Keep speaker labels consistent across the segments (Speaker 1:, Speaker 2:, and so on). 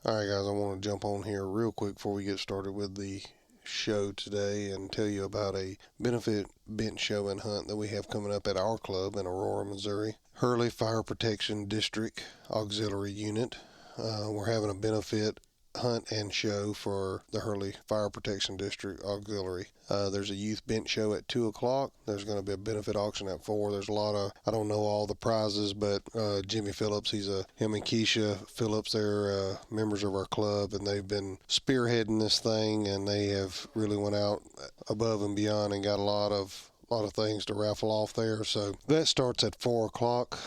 Speaker 1: All right, guys, I want to jump on here real quick before we get started with the show today and tell you about a benefit bench show and hunt that we have coming up at our club in Aurora, Missouri. Hurley Fire Protection District Auxiliary Unit. We're having a benefit hunt and show for the Hurley Fire Protection District Auxiliary. There's a youth bench show at 2 o'clock. There's going to be a benefit auction at 4. There's a lot of, I don't know all the prizes, but Jimmy Phillips, him and Keisha Phillips, they're members of our club, and they've been spearheading this thing, and they have really went out above and beyond and got a lot of things to raffle off there. So that starts at 4 o'clock.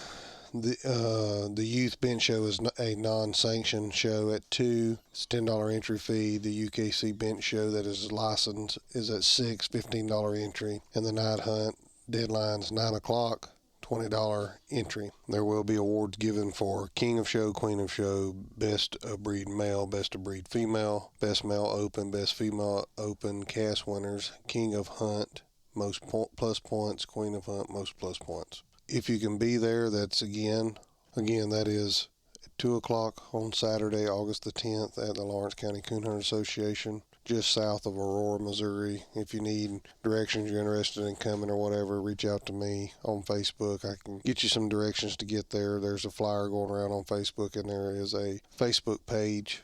Speaker 1: The youth bench show is a non-sanctioned show at 2. It's $10 entry fee. The UKC bench show that is licensed is at 6, $15 entry. And the night hunt deadline's 9 o'clock, $20 entry. There will be awards given for King of Show, Queen of Show, Best of Breed Male, Best of Breed Female, Best Male Open, Best Female Open, Cast winners, King of Hunt, most plus points, Queen of Hunt, most plus points. If you can be there, that's again, that is at 2 o'clock on Saturday, August the 10th at the Lawrence County Coonhound Association, just south of Aurora, Missouri. If you need directions, you're interested in coming or whatever, reach out to me on Facebook. I can get you some directions to get there. There's a flyer going around on Facebook, and there is a Facebook page,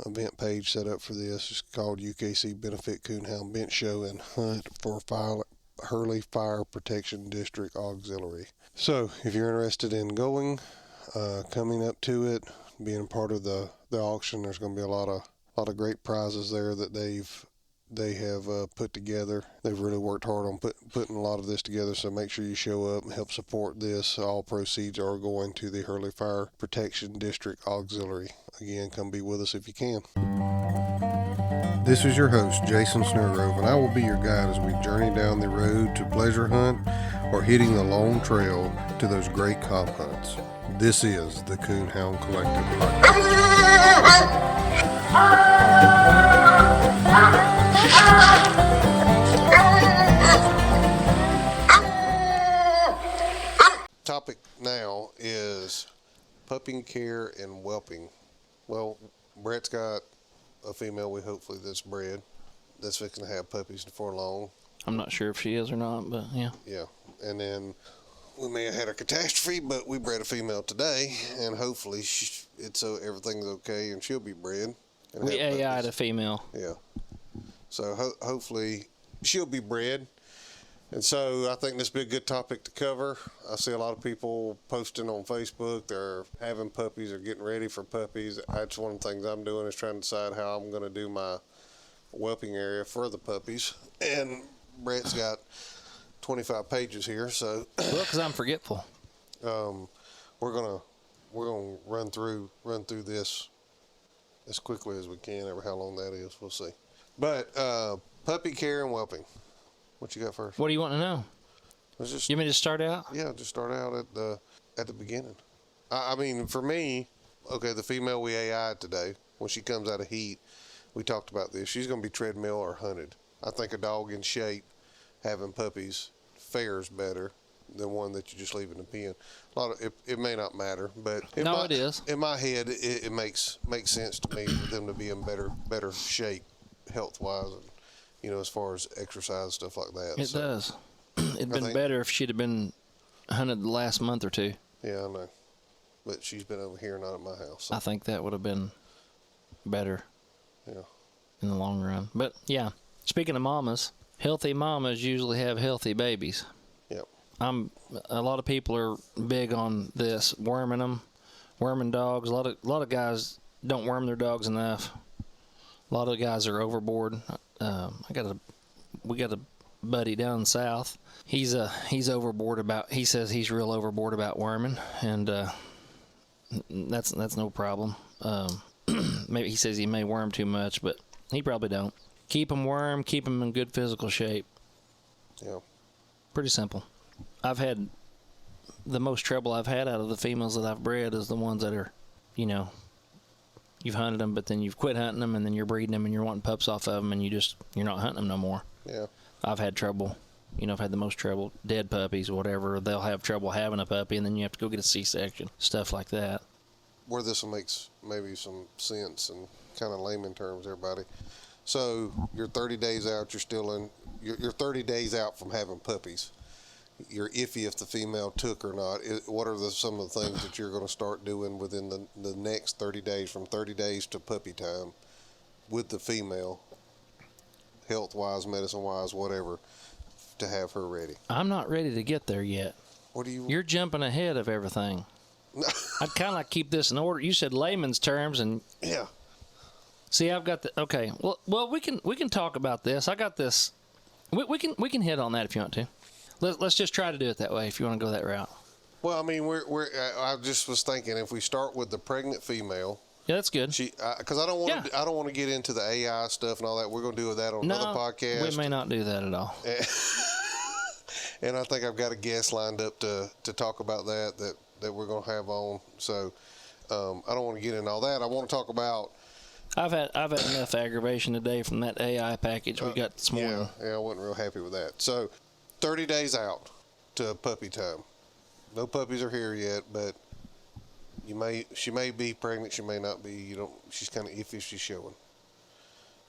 Speaker 1: event page set up for this. It's called UKC Benefit Coonhound Bench Show and Hunt for Hurley Fire Protection District Auxiliary. So if you're interested in going, coming up to it, being part of the auction, there's going to be a lot of great prizes there that they have put together. They've really worked hard on putting a lot of this together, so make sure you show up and help support this. All proceeds are going to the Hurley Fire Protection District Auxiliary. Again, come be with us if you can. This is your host, Jason Snellgrove, and I will be your guide as we journey down the road to pleasure hunt or hitting the long trail to those great cob hunts. This is the Coonhound Collective Topic now is puppy care and whelping. Well, Brett's got a female that's bred, that's fixing to have puppies before long.
Speaker 2: I'm not sure if she is or not, but yeah.
Speaker 1: Yeah, and then we may have had a catastrophe, but we bred a female today, and hopefully everything's okay, and she'll be bred.
Speaker 2: We AI'd a female.
Speaker 1: Yeah, so hopefully she'll be bred. And so I think this would be a good topic to cover. I see a lot of people posting on Facebook. They're having puppies or getting ready for puppies. That's one of the things I'm doing is trying to decide how I'm going to do my whelping area for the puppies. And Brett's got 25 pages here. So
Speaker 2: well, because I'm forgetful.
Speaker 1: We're gonna run through this as quickly as we can. Ever how long that is, we'll see. But puppy care and whelping. What you got first?
Speaker 2: What do you want to know? You want me to start out?
Speaker 1: Yeah, just start out at the beginning. I mean, for me, okay, the female we AI'd today, when she comes out of heat, we talked about this. She's going to be treadmill or hunted. I think a dog in shape having puppies fares better than one that you just leave in the pen. It may not matter, but
Speaker 2: it is.
Speaker 1: In my head, it makes sense to me for them to be in better shape, health wise. As far as exercise, stuff like that.
Speaker 2: It does. It'd been better if she'd have been hunted the last month or two.
Speaker 1: Yeah, I know. But she's been over here, not at my house. So.
Speaker 2: I think that would have been better.
Speaker 1: Yeah.
Speaker 2: In the long run. But, yeah, speaking of mamas, healthy mamas usually have healthy babies.
Speaker 1: Yep.
Speaker 2: A lot of people are big on this, worming dogs. A lot of guys don't worm their dogs enough. A lot of guys are overboard. We got a buddy down south. He's overboard about. He says he's real overboard about worming, and that's no problem. Maybe he says he may worm too much, but he probably don't. Keep them worm. Keep them in good physical shape.
Speaker 1: Yeah.
Speaker 2: Pretty simple. I've had the most trouble I've had out of the females that I've bred is the ones that are, you've hunted them, but then you've quit hunting them, and then you're breeding them, and you're wanting pups off of them, and you're not hunting them no more.
Speaker 1: Yeah.
Speaker 2: I've had trouble. I've had the most trouble. Dead puppies or whatever. They'll have trouble having a puppy, and then you have to go get a C-section. Stuff like that.
Speaker 1: where this makes maybe some sense and kind of layman terms, everybody. So you're 30 days out. You're still in. You're 30 days out from having puppies. You're iffy if the female took or not. What are some of the things that you're going to start doing within the next 30 days, from 30 days to puppy time, with the female, health-wise, medicine-wise, whatever, to have her ready?
Speaker 2: I'm not ready to get there yet.
Speaker 1: What do you?
Speaker 2: You're jumping ahead of everything. I'd kind of like keep this in order. You said layman's terms, and
Speaker 1: Yeah.
Speaker 2: see, I've got the okay. Well, we can talk about this. I got this. We can hit on that if you want to. Let's just try to do it that way if you want to go that route.
Speaker 1: Well, I mean, I just was thinking, if we start with the pregnant female.
Speaker 2: Yeah, that's good.
Speaker 1: Because I don't want to get into the AI stuff and all that. We're going to do that on another podcast.
Speaker 2: We may not do that at all.
Speaker 1: And I think I've got a guest lined up to talk about that we're going to have on. So I don't want to get into all that. I want to talk about.
Speaker 2: I've had enough aggravation today from that AI package we got this morning.
Speaker 1: Yeah, I wasn't real happy with that. So 30 days out to puppy time. No puppies are here yet, but she may be pregnant, she may not be. She's kind of iffy. She's showing.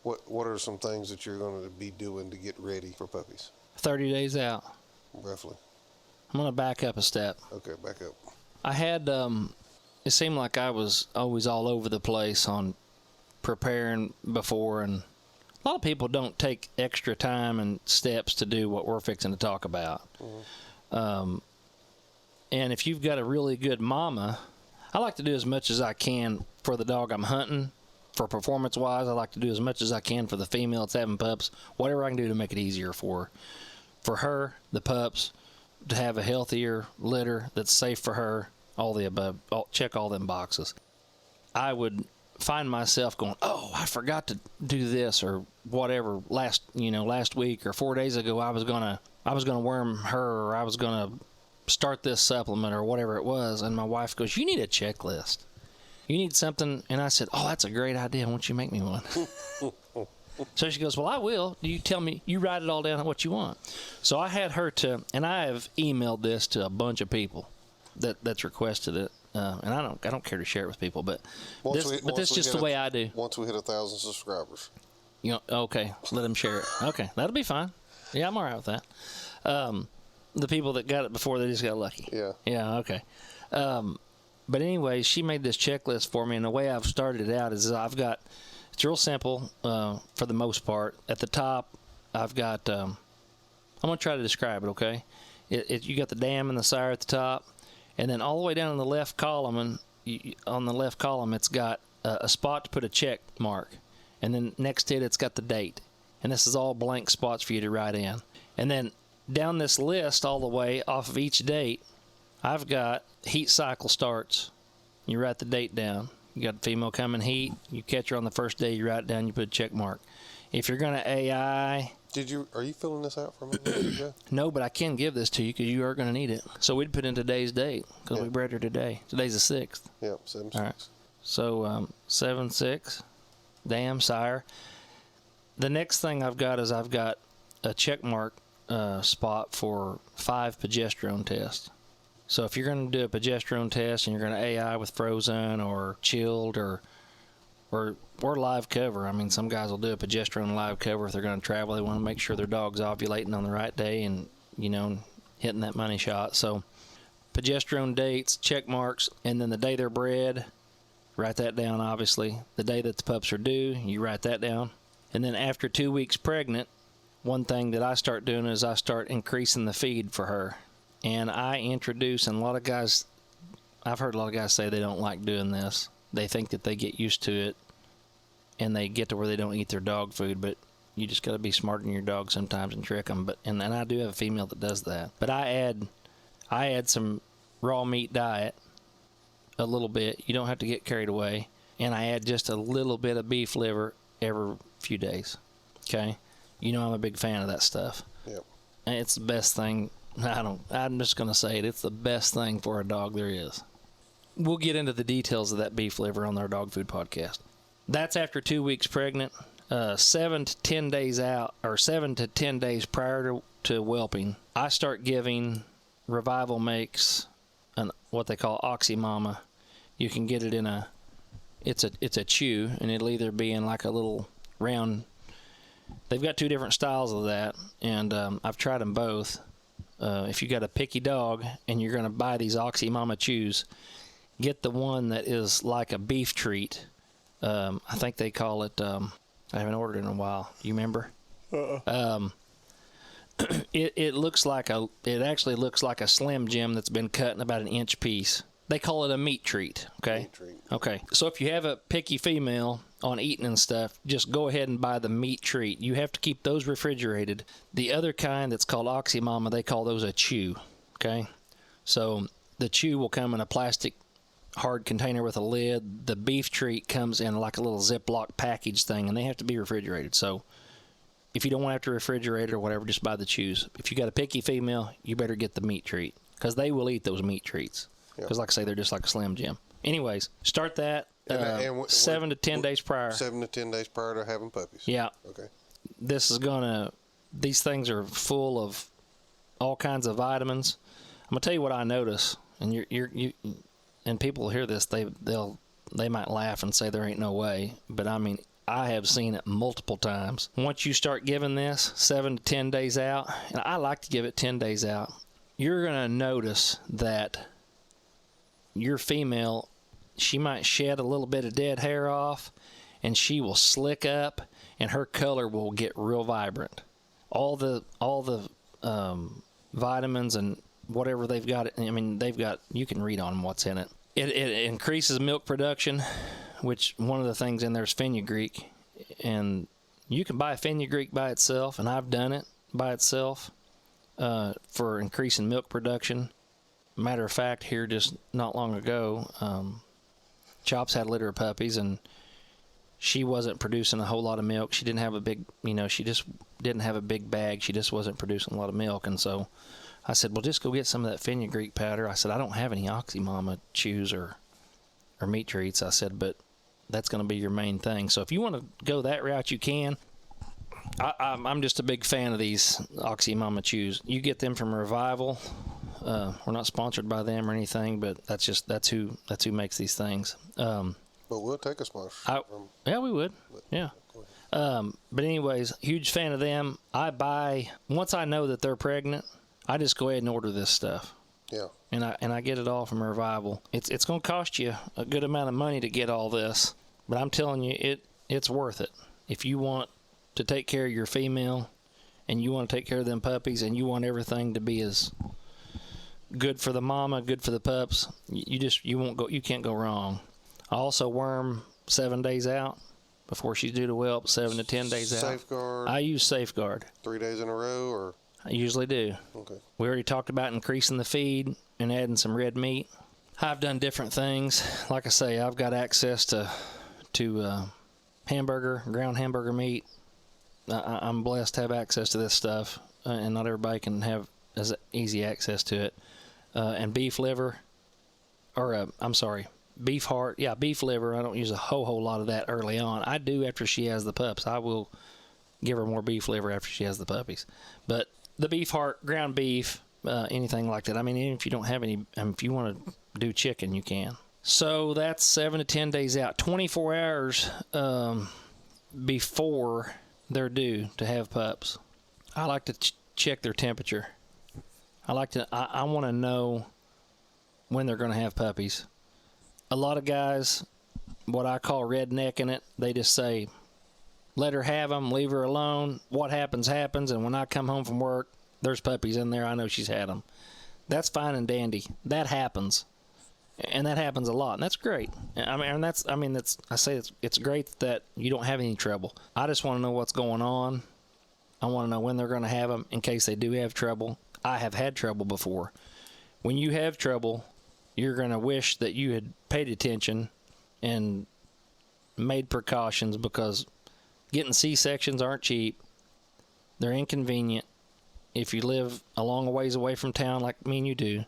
Speaker 1: What are some things that you're going to be doing to get ready for puppies?
Speaker 2: 30 days out.
Speaker 1: Roughly.
Speaker 2: I'm going to back up a step.
Speaker 1: Okay, back up.
Speaker 2: I had it seemed like I was always all over the place on preparing before, and a lot of people don't take extra time and steps to do what we're fixing to talk about. Mm-hmm. And if you've got a really good mama, I like to do as much as I can for the dog I'm hunting. For performance-wise, I like to do as much as I can for the female that's having pups, whatever I can do to make it easier for her. For her, the pups, to have a healthier litter that's safe for her, all the above, check all them boxes. I would find myself going, oh, I forgot to do this or whatever last week or 4 days ago I was gonna worm her, or I was gonna start this supplement or whatever it was, and my wife goes, you need a checklist. You need something. And I said, oh, that's a great idea. Why don't you make me one? So she goes, well, I will. You tell me, you write it all down on what you want. So I had her and I have emailed this to a bunch of people that's requested it. And I don't care to share it with people, but this is just the way I do.
Speaker 1: Once we hit 1,000 subscribers.
Speaker 2: Okay, let them share it. Okay, that'll be fine. Yeah, I'm all right with that. The people that got it before, they just got lucky.
Speaker 1: Yeah.
Speaker 2: Yeah, okay. But anyway, she made this checklist for me, and the way I've started it out is it's real simple for the most part. At the top, I've got, I'm going to try to describe it, okay? You got the dam and the sire at the top, and then all the way down in the left column, on the left column, it's got a spot to put a check mark, and then next to it, it's got the date. And this is all blank spots for you to write in. And then down this list all the way off of each date, I've got heat cycle starts. You write the date down. You got the female coming heat. You catch her on the first day. You write it down. You put a check mark. If you're going to AI...
Speaker 1: Are you filling this out for me?
Speaker 2: No, but I can give this to you because you are going to need it. So we'd put in today's date because we bred her today. Today's the 6th.
Speaker 1: Yep, 7/6.
Speaker 2: All right. So 7/6, dam, sire. The next thing I've got is I've got a check mark spot for 5 progesterone tests. So if you're going to do a progesterone test and you're going to AI with frozen or chilled or live cover, I mean, some guys will do a progesterone live cover if they're going to travel. They want to make sure their dog's ovulating on the right day and, hitting that money shot. So progesterone dates, check marks, and then the day they're bred, write that down, obviously. The day that the pups are due, you write that down. And then after 2 weeks pregnant, one thing that I start doing is I start increasing the feed for her. And I introduce, and I've heard a lot of guys say they don't like doing this. They think that they get used to it and they get to where they don't eat their dog food, but you just got to be smarter than your dog sometimes and trick them. And I do have a female that does that. But I add some raw meat diet, a little bit. You don't have to get carried away. And I add just a little bit of beef liver every few days. Okay? I'm a big fan of that stuff.
Speaker 1: Yep.
Speaker 2: And it's the best thing. I'm just going to say it. It's the best thing for a dog there is. We'll get into the details of that beef liver on our dog food podcast. That's after 2 weeks pregnant. 7 to 10 days out, or 7 to 10 days prior to whelping, I start giving Revival makes what they call Oxy Mama. You can get it in it's a chew, and it'll either be in like a little round. They've got 2 different styles of that, and I've tried them both. If you got a picky dog and you're going to buy these Oxy Mama chews, get the one that is like a beef treat. I think they call it, I haven't ordered it in a while. Do you remember? It actually looks like a Slim Jim that's been cut in about an inch piece. They call it a meat treat, okay?
Speaker 1: Meat treat.
Speaker 2: Okay. So if you have a picky female on eating and stuff, just go ahead and buy the meat treat. You have to keep those refrigerated. The other kind that's called Oxy Mama, they call those a chew, okay? So the chew will come in a plastic hard container with a lid. The beef treat comes in like a little Ziploc package thing, and they have to be refrigerated. So if you don't want to have to refrigerate it or whatever, just buy the chews. If you got a picky female, you better get the meat treat, because they will eat those meat treats. Because like I say, they're just like a Slim Jim. Anyways, start that 7 to 10 days prior.
Speaker 1: 7 to 10 days prior to having puppies.
Speaker 2: Yeah.
Speaker 1: Okay.
Speaker 2: These things are full of all kinds of vitamins. I'm gonna tell you what I notice, and you and people will hear this, they might laugh and say there ain't no way, but I mean, I have seen it multiple times. Once you start giving this 7 to 10 days out, and I like to give it 10 days out, you're gonna notice that your female, she might shed a little bit of dead hair off, and she will slick up, and her color will get real vibrant. All the vitamins and whatever they've got, I mean, you can read on them what's in it. It increases milk production, which one of the things in there is fenugreek, and you can buy fenugreek by itself, and I've done it by itself for increasing milk production. Matter of fact, here just not long ago, Chops had a litter of puppies, and she wasn't producing a whole lot of milk. She didn't have a big, she just didn't have a big bag. She just wasn't producing a lot of milk, and so I said, well, just go get some of that fenugreek powder. I said, I don't have any Oxy Mama chews or meat treats. I said, but that's going to be your main thing. So if you want to go that route, you can. I'm just a big fan of these Oxy Mama chews. You get them from Revival. We're not sponsored by them or anything, but that's who makes these things.
Speaker 1: But we'll take a sponsor.
Speaker 2: Yeah, we would. Yeah. But anyways, huge fan of them. Once I know that they're pregnant, I just go ahead and order this stuff.
Speaker 1: Yeah.
Speaker 2: And I get it all from Revival. It's going to cost you a good amount of money to get all this, but I'm telling you, it's worth it. If you want to take care of your female, and you want to take care of them puppies, and you want everything to be as good for the mama, good for the pups, you can't go wrong. I also worm 7 days out before she's due to whelp, 7 to 10 days out.
Speaker 1: Safeguard.
Speaker 2: I use Safeguard.
Speaker 1: 3 days in a row, or?
Speaker 2: I usually do.
Speaker 1: Okay. We
Speaker 2: already talked about increasing the feed and adding some red meat. I've done different things. Like I say, I've got access to ground hamburger meat. I'm blessed to have access to this stuff, and not everybody can have as easy access to it. And beef liver, beef heart. Yeah, beef liver. I don't use a whole lot of that early on. I do after she has the pups. I will give her more beef liver after she has the puppies. But the beef heart, ground beef, anything like that. I mean, even if you don't have any, if you want to do chicken, you can. So that's 7 to 10 days out. 24 hours before they're due to have pups, I like to check their temperature. I want to know when they're going to have puppies. A lot of guys, what I call rednecking it, they just say, let her have them, leave her alone. What happens, happens. And when I come home from work, there's puppies in there. I know she's had them. That's fine and dandy. That happens. And that happens a lot. And that's great. It's great that you don't have any trouble. I just want to know what's going on. I want to know when they're going to have them in case they do have trouble. I have had trouble before. When you have trouble, you're going to wish that you had paid attention and made precautions, because getting C-sections aren't cheap. They're inconvenient. If you live a long ways away from town like me and you do,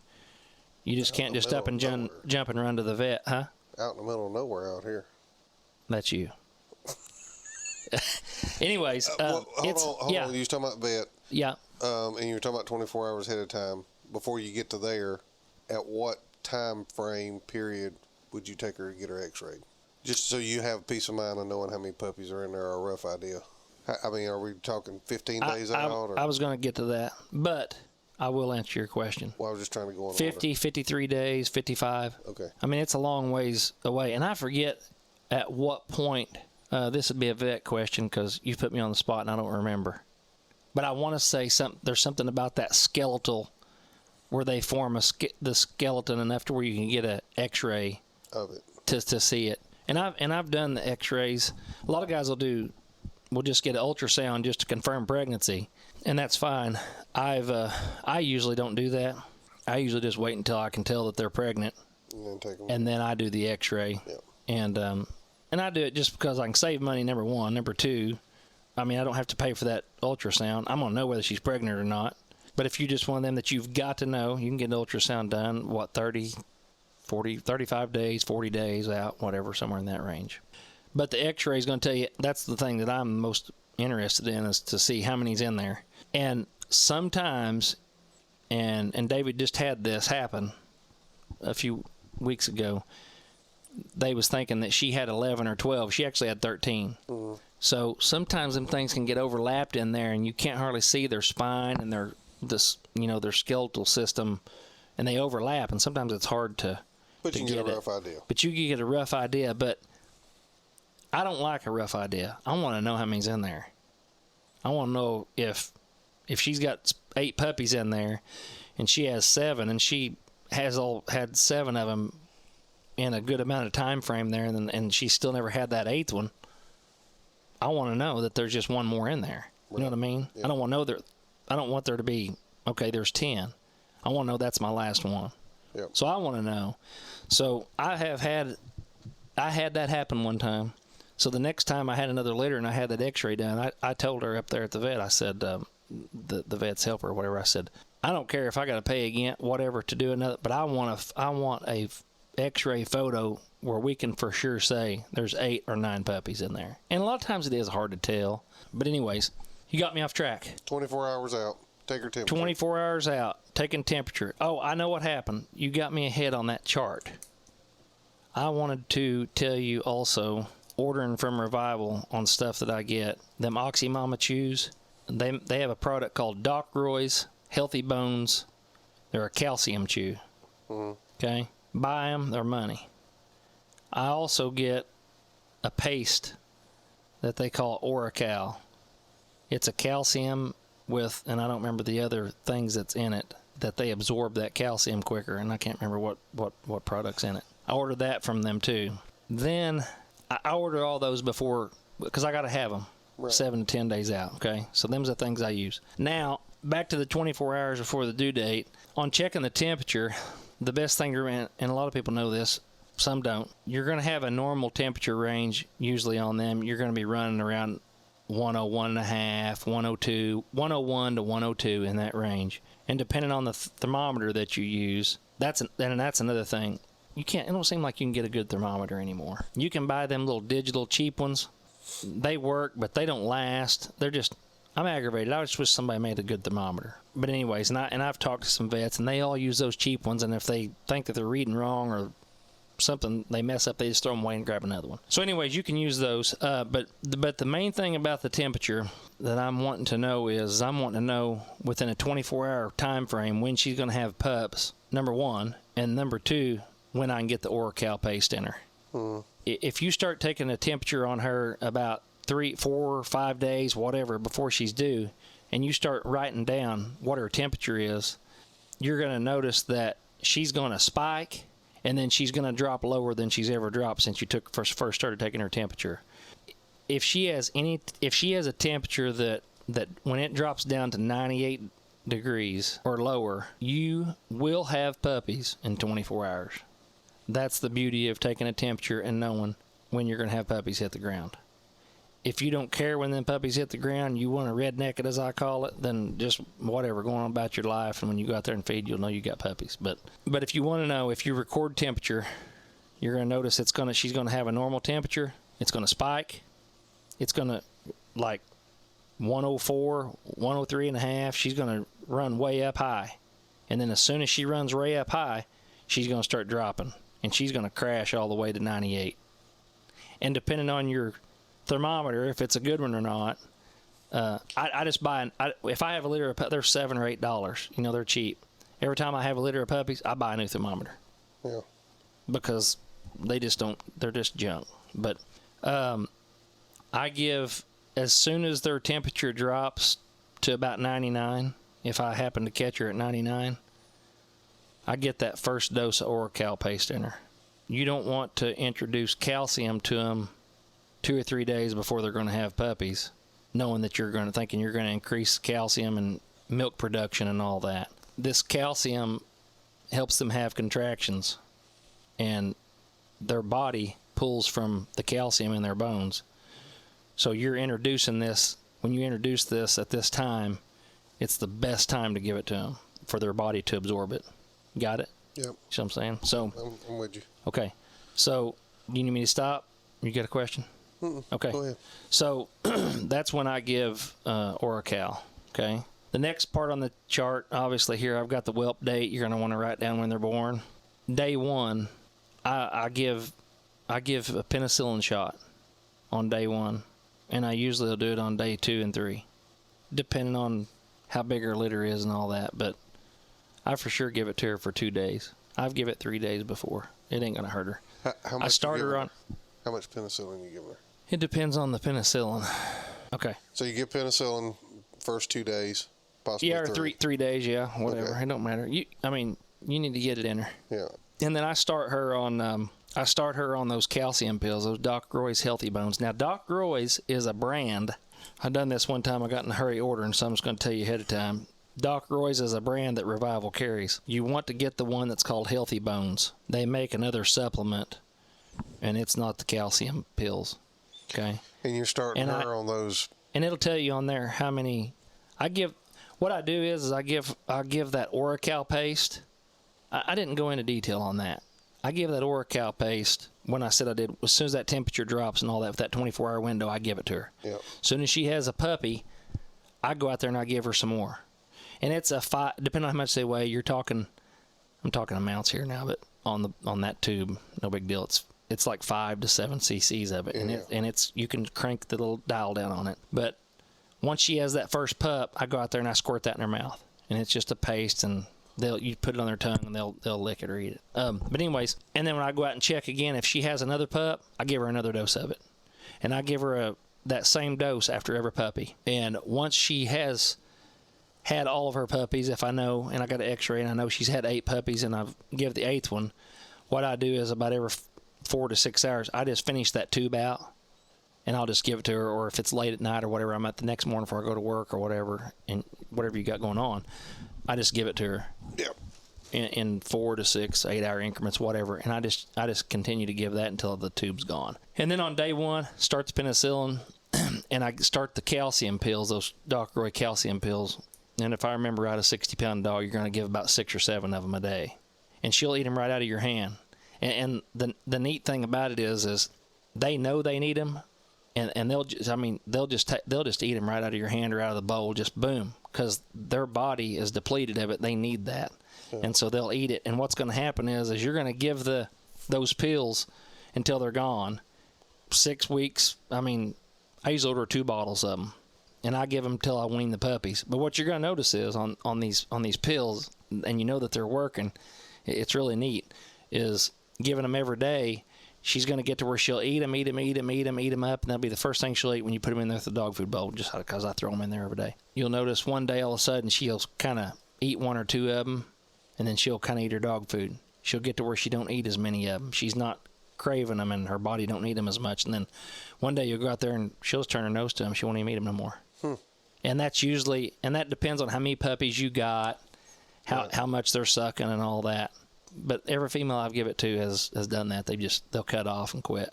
Speaker 2: you just can't just up and jump and run to the vet, huh?
Speaker 1: Out in the middle of nowhere out here.
Speaker 2: That's you. Anyways,
Speaker 1: hold on. You was talking about vet.
Speaker 2: Yeah.
Speaker 1: And you were talking about 24 hours ahead of time before you get to there. At what time frame period would you take her to get her x-rayed? Just so you have peace of mind of knowing how many puppies are in there, or a rough idea. I mean, are we talking 15 days out? Or?
Speaker 2: I was going to get to that, but I will answer your question.
Speaker 1: Well, I was just trying to go on
Speaker 2: 50,
Speaker 1: order.
Speaker 2: 53 days, 55.
Speaker 1: Okay.
Speaker 2: I mean, it's a long ways away. And I forget at what point, this would be a vet question because you put me on the spot and I don't remember. But I want to say there's something about that skeletal where they form the skeleton enough to where you can get an x-ray
Speaker 1: of it
Speaker 2: to see it. And I've done the x-rays. A lot of guys will just get an ultrasound just to confirm pregnancy, and that's fine. I usually don't do that. I usually just wait until I can tell that they're pregnant, and then I do the x-ray.
Speaker 1: Yep.
Speaker 2: And I do it just because I can save money, number one. Number two, I mean, I don't have to pay for that ultrasound. I'm going to know whether she's pregnant or not. But if you just one of them that you've got to know, you can get an ultrasound done, 30, 40, 35 days, 40 days out, whatever, somewhere in that range. But the x-ray is going to tell you, that's the thing that I'm most interested in, is to see how many's in there. And sometimes, and David just had this happen a few weeks ago, they was thinking that she had 11 or 12. She actually had 13. Mm-hmm. So sometimes them things can get overlapped in there, and you can't hardly see their spine and their skeletal system, and they overlap, and sometimes it's hard to
Speaker 1: But you can get a rough idea.
Speaker 2: But you can get a rough idea, but I don't like a rough idea. I want to know how many's in there. I want to know if she's got 8 puppies in there, and she has 7, and she has had 7 of them in a good amount of time frame there, and she still never had that 8th one. I want to know that there's just one more in there. You know what I mean? Yeah. I don't want there to be, okay, there's 10. I want to know that's my last one.
Speaker 1: Yep.
Speaker 2: So I want to know. So I had that happen one time. So the next time I had another litter and I had that x-ray done, I told her up there at the vet, I said, the vet's helper or whatever, I said, I don't care if I got to pay again, whatever, to do another, but I want a x-ray photo where we can for sure say there's 8 or 9 puppies in there. And a lot of times it is hard to tell. But anyways, you got me off track.
Speaker 1: 24 hours out. Take her temperature.
Speaker 2: 24 hours out. Taking temperature. Oh, I know what happened. You got me ahead on that chart. I wanted to tell you also, ordering from Revival on stuff that I get, them Oxy Mama Chews, they have a product called Doc Roy's Healthy Bones. They're a calcium chew. Mm-hmm. Okay? Buy them, they're money. I also get a paste that they call Oracal. It's a calcium with, and I don't remember the other things that's in it, that they absorb that calcium quicker, and I can't remember what product's in it. I ordered that from them too. Then I ordered all those before, because I got to have them 7 to 10 days out, okay? So them's the things I use. Now, back to the 24 hours before the due date. On checking the temperature, the best thing to remember, and a lot of people know this, some don't, you're going to have a normal temperature range usually on them. You're going to be running around 101.5, 102, 101 to 102 in that range. And depending on the thermometer that you use, that's another thing. It don't seem like you can get a good thermometer anymore. You can buy them little digital cheap ones. They work, but they don't last. I'm aggravated. I just wish somebody made a good thermometer. But anyways, and I've talked to some vets, and they all use those cheap ones, and if they think that they're reading wrong or something, they mess up, they just throw them away and grab another one. So anyways, you can use those. But the main thing about the temperature that I'm wanting to know is I'm wanting to know within a 24-hour time frame when she's going to have pups, number one, and number two, when I can get the Oracal paste in her. Mm. If you start taking a temperature on her about 3, 4, 5 days, whatever, before she's due, and you start writing down what her temperature is, you're going to notice that she's going to spike, and then she's going to drop lower than she's ever dropped since you first started taking her temperature. If she has a temperature that when it drops down to 98 degrees or lower, you will have puppies in 24 hours. That's the beauty of taking a temperature and knowing when you're going to have puppies hit the ground. If you don't care when them puppies hit the ground, you want to redneck it, as I call it, then just whatever, go on about your life, and when you go out there and feed, you'll know you got puppies. But if you want to know, if you record temperature, you're going to notice she's going to have a normal temperature. It's going to spike. It's going to, like, 104, 103 and a half. She's going to run way up high. And then as soon as she runs way up high, she's going to start dropping. and she's going to crash all the way to 98. And depending on your thermometer, if it's a good one or not, I just buy if I have a litter of puppies, they're $7 or $8. They're cheap. Every time I have a litter of puppies, I buy a new thermometer.
Speaker 1: Yeah.
Speaker 2: Because they're just junk. But I give, as soon as their temperature drops to about 99, if I happen to catch her at 99, I get that first dose of Oracal paste in her. You don't want to introduce calcium to them 2 or 3 days before they're going to have puppies, knowing that thinking you're going to increase calcium and milk production and all that. This calcium helps them have contractions, and their body pulls from the calcium in their bones. So you're introducing this, when you introduce this at this time, it's the best time to give it to them for their body to absorb it. Got it?
Speaker 1: Yep.
Speaker 2: See what I'm saying? So
Speaker 1: I'm with you.
Speaker 2: Okay. So you need me to stop? You got a question? Okay.
Speaker 1: Go ahead.
Speaker 2: So that's when I give Oracal. Okay. The next part on the chart, obviously here I've got the whelp date. You're going to want to write down when they're born. Day 1, I give a penicillin shot on day 1, and I usually will do it on day 2 and 3, depending on how big her litter is and all that. But I for sure give it to her for 2 days. I've given it 3 days before. It ain't going to hurt her.
Speaker 1: How much
Speaker 2: I start her on.
Speaker 1: How much penicillin you give her?
Speaker 2: It depends on the penicillin. Okay.
Speaker 1: So you give penicillin first 2 days, possibly
Speaker 2: Yeah, or
Speaker 1: 3.
Speaker 2: 3 days. Yeah, whatever.
Speaker 1: Okay.
Speaker 2: It don't matter. You need to get it in her.
Speaker 1: Yeah.
Speaker 2: And then I start her on those calcium pills, those Doc Roy's Healthy Bones. Now, Doc Roy's is a brand. I done this one time. I got in a hurry ordering, so I'm just going to tell you ahead of time. Doc Roy's is a brand that Revival carries. You want to get the one that's called Healthy Bones. They make another supplement, and it's not the calcium pills. Okay?
Speaker 1: And you're starting her on those.
Speaker 2: And it'll tell you on there how many I give. What I do is I give that Oracal paste. I didn't go into detail on that. I give that Oracal paste when I said I did. As soon as that temperature drops and all that, with that 24-hour window, I give it to her.
Speaker 1: Yeah.
Speaker 2: As soon as she has a puppy, I go out there and I give her some more. And it's depending on how much they weigh. I'm talking amounts here now, but on that tube, no big deal. It's like 5 to 7 cc's of it,
Speaker 1: yeah.
Speaker 2: and it's you can crank the little dial down on it. But once she has that first pup, I go out there and I squirt that in her mouth, and it's just a paste, and you put it on their tongue and they'll lick it or eat it. But anyways, and then when I go out and check again, if she has another pup, I give her another dose of it, and I give her that same dose after every puppy. And once she has had all of her puppies, if I know, and I got an X-ray and I know she's had 8 puppies, and I've give the 8th one, what I do is about every 4 to 6 hours, I just finish that tube out, and I'll just give it to her. Or if it's late at night or whatever, I'm at the next morning before I go to work or whatever, and whatever you got going on, I just give it to her.
Speaker 1: Yep.
Speaker 2: In 4 to 6, 8 hour increments, whatever, and I just continue to give that until the tube's gone. And then on day 1, start the penicillin, and I start the calcium pills, those Doc Roy calcium pills. And if I remember right, a 60-pound dog, you're going to give about 6 or 7 of them a day, and she'll eat them right out of your hand. And the neat thing about it is they know they need them, and they'll just eat them right out of your hand or out of the bowl, just boom, because their body is depleted of it. They need that, and so they'll eat it. And what's going to happen is you're going to give those pills until they're gone. 6 weeks. I usually order 2 bottles of them, and I give them till I wean the puppies. But what you're going to notice is on these pills, and you know that they're working. It's really neat. Is giving them every day, she's going to get to where she'll eat them up, and that'll be the first thing she'll eat when you put them in there with the dog food bowl, just because I throw them in there every day. You'll notice one day all of a sudden she'll kind of eat 1 or 2 of them, and then she'll kind of eat her dog food. She'll get to where she don't eat as many of them. She's not craving them, and her body don't need them as much. And then one day you'll go out there and she'll just turn her nose to them. She won't even eat them no more. And that depends on how many puppies you got, how much they're sucking and all that. But every female I've given it to has done that. They'll cut off and quit.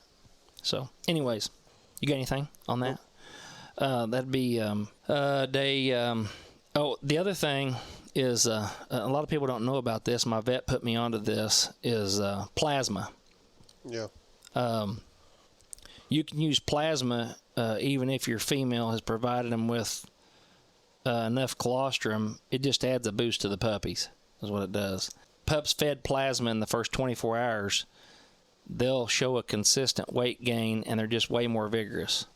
Speaker 2: So, anyways, you got anything on that? That'd be day. The other thing is a lot of people don't know about this. My vet put me onto this. Is plasma.
Speaker 1: Yeah.
Speaker 2: You can use plasma even if your female has provided them with enough colostrum. It just adds a boost to the puppies. Is what it does. Pups fed plasma in the first 24 hours they'll show a consistent weight gain, and they're just way more vigorous.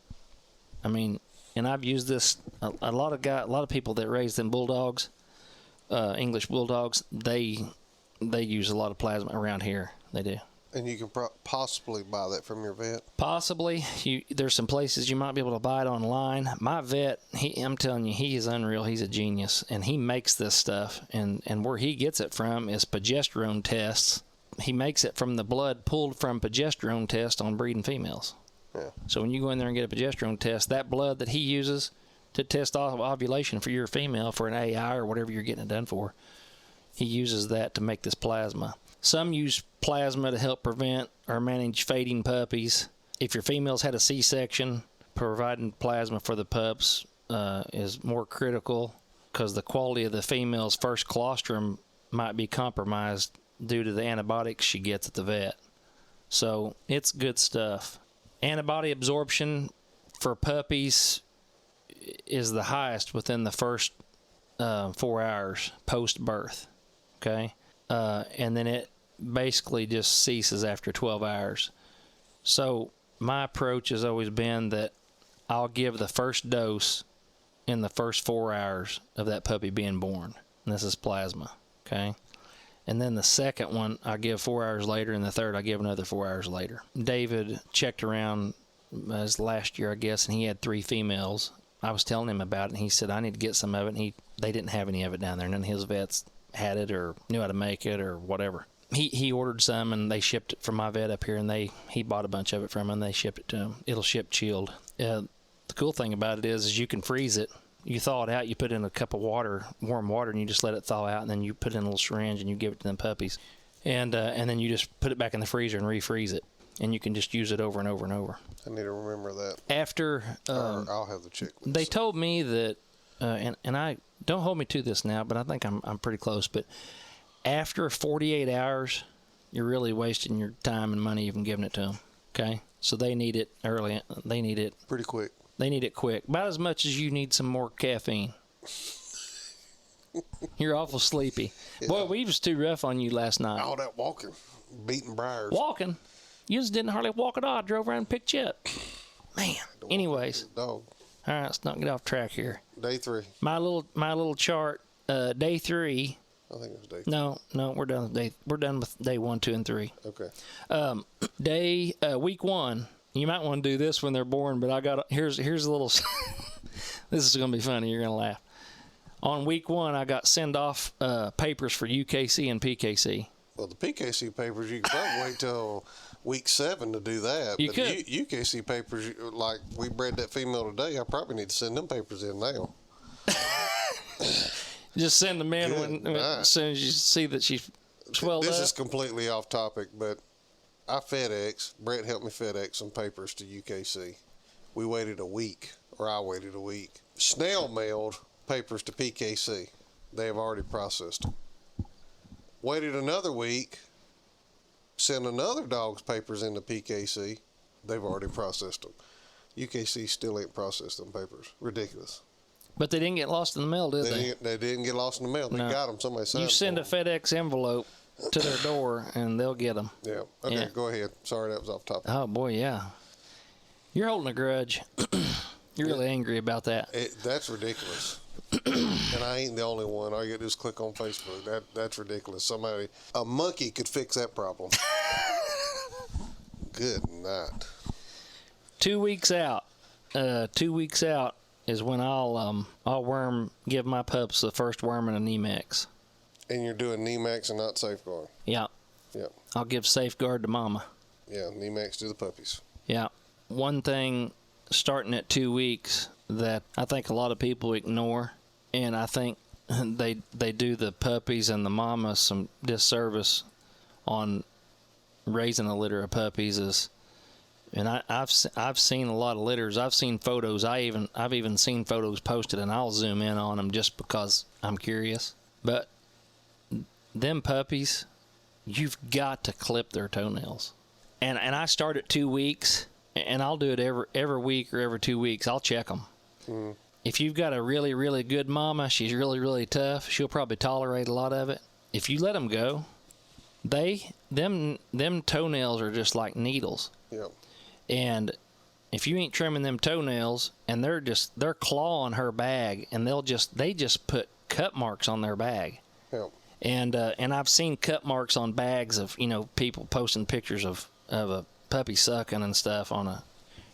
Speaker 2: I mean, and I've used this. A lot of people that raise them bulldogs, English bulldogs, they use a lot of plasma around here. They do.
Speaker 1: And you can possibly buy that from your vet?
Speaker 2: Possibly. There's some places you might be able to buy it online. My vet, I'm telling you, he is unreal. He's a genius, and he makes this stuff. And where he gets it from is progesterone tests. He makes it from the blood pulled from progesterone tests on breeding females.
Speaker 1: Yeah.
Speaker 2: So when you go in there and get a progesterone test, that blood that he uses to test ovulation for your female for an AI or whatever you're getting it done for, he uses that to make this plasma. Some use plasma to help prevent or manage fading puppies. If your female's had a C-section, providing plasma for the pups is more critical because the quality of the female's first colostrum might be compromised due to the antibiotics she gets at the vet. So it's good stuff. Antibody absorption for puppies is the highest within the first 4 hours post-birth. Okay? And then it basically just ceases after 12 hours. So my approach has always been that I'll give the first dose in the first 4 hours of that puppy being born. And this is plasma, okay? And then the second one I give 4 hours later, and the third I give another 4 hours later. David checked around as last year, I guess, and he had 3 females. I was telling him about it, and he said, I need to get some of it. And they didn't have any of it down there. None of his vets had it or knew how to make it or whatever. He ordered some, and they shipped it from my vet up here, and he bought a bunch of it from him, and they shipped it to him. It'll ship chilled. The cool thing about it is you can freeze it. You thaw it out, you put it in a cup of water, warm water, and you just let it thaw out, and then you put it in a little syringe, and you give it to them puppies. And then you just put it back in the freezer and refreeze it, and you can just use it over and over and over.
Speaker 1: I need to remember that.
Speaker 2: After...
Speaker 1: I'll have the checklist.
Speaker 2: They told me that, and I... Don't hold me to this now, but I think I'm pretty close. But after 48 hours, you're really wasting your time and money even giving it to them. Okay? So they need it early. They need it
Speaker 1: pretty quick.
Speaker 2: They need it quick. About as much as you need some more caffeine. You're awful sleepy. Yeah. Boy, we was too rough on you last night.
Speaker 1: All that walking, beating briars.
Speaker 2: Walking? You just didn't hardly walk at all. I drove around and picked you up. Man. Anyways.
Speaker 1: Dog.
Speaker 2: All right, let's not get off track here.
Speaker 1: Day 3.
Speaker 2: My little chart. Day 3.
Speaker 1: I think it was day 3.
Speaker 2: No, we're done with day. We're done with day 1, 2, and 3.
Speaker 1: Okay.
Speaker 2: Week 1. You might want to do this when they're born, but here's a little. This is gonna be funny. You're gonna laugh. On week 1, I got send off papers for UKC and PKC.
Speaker 1: Well, the PKC papers you can probably wait till week 7 to do that.
Speaker 2: You could.
Speaker 1: UKC papers, like we bred that female today, I probably need to send them papers in now.
Speaker 2: Just send them in as soon as you see that she's swelled up.
Speaker 1: This is completely off topic, but I FedEx. Brett helped me FedEx some papers to UKC. We waited a week, or I waited a week. Snail mailed papers to PKC. They have already processed them. Waited another week. Sent another dog's papers into PKC. They've already processed them. UKC still ain't processed them papers. Ridiculous.
Speaker 2: But they didn't get lost in the mail, did they?
Speaker 1: They didn't get lost in the mail. They got them. Somebody signed them.
Speaker 2: You send a FedEx envelope to their door, and they'll get them.
Speaker 1: Yeah. Okay, yeah. Go ahead. Sorry, that was off topic.
Speaker 2: Oh, boy, yeah. You're holding a grudge. You're really angry about that.
Speaker 1: That's ridiculous. And I ain't the only one. All you got to do is click on Facebook. That's ridiculous. A monkey could fix that problem. Good night.
Speaker 2: 2 weeks out. 2 weeks out is when I'll give my pups the first worm and a Nemax.
Speaker 1: And you're doing Nemax and not Safeguard.
Speaker 2: Yeah.
Speaker 1: Yeah.
Speaker 2: I'll give Safeguard to Mama.
Speaker 1: Yeah, Nemax to the puppies.
Speaker 2: Yeah. One thing starting at 2 weeks that I think a lot of people ignore, and I think they do the puppies and the mama some disservice on raising a litter of puppies is, and I've seen a lot of litters. I've seen photos. I've even seen photos posted, and I'll zoom in on them just because I'm curious. But them puppies, you've got to clip their toenails. And I start at 2 weeks, and I'll do it every week or every 2 weeks. I'll check them. Mm. If you've got a really, really good mama, she's really, really tough. She'll probably tolerate a lot of it. If you let them go, them toenails are just like needles.
Speaker 1: Yep.
Speaker 2: And if you ain't trimming them toenails, and they're clawing her bag, and they just put cut marks on their bag.
Speaker 1: Yep.
Speaker 2: And I've seen cut marks on bags of, people posting pictures of a puppy sucking and stuff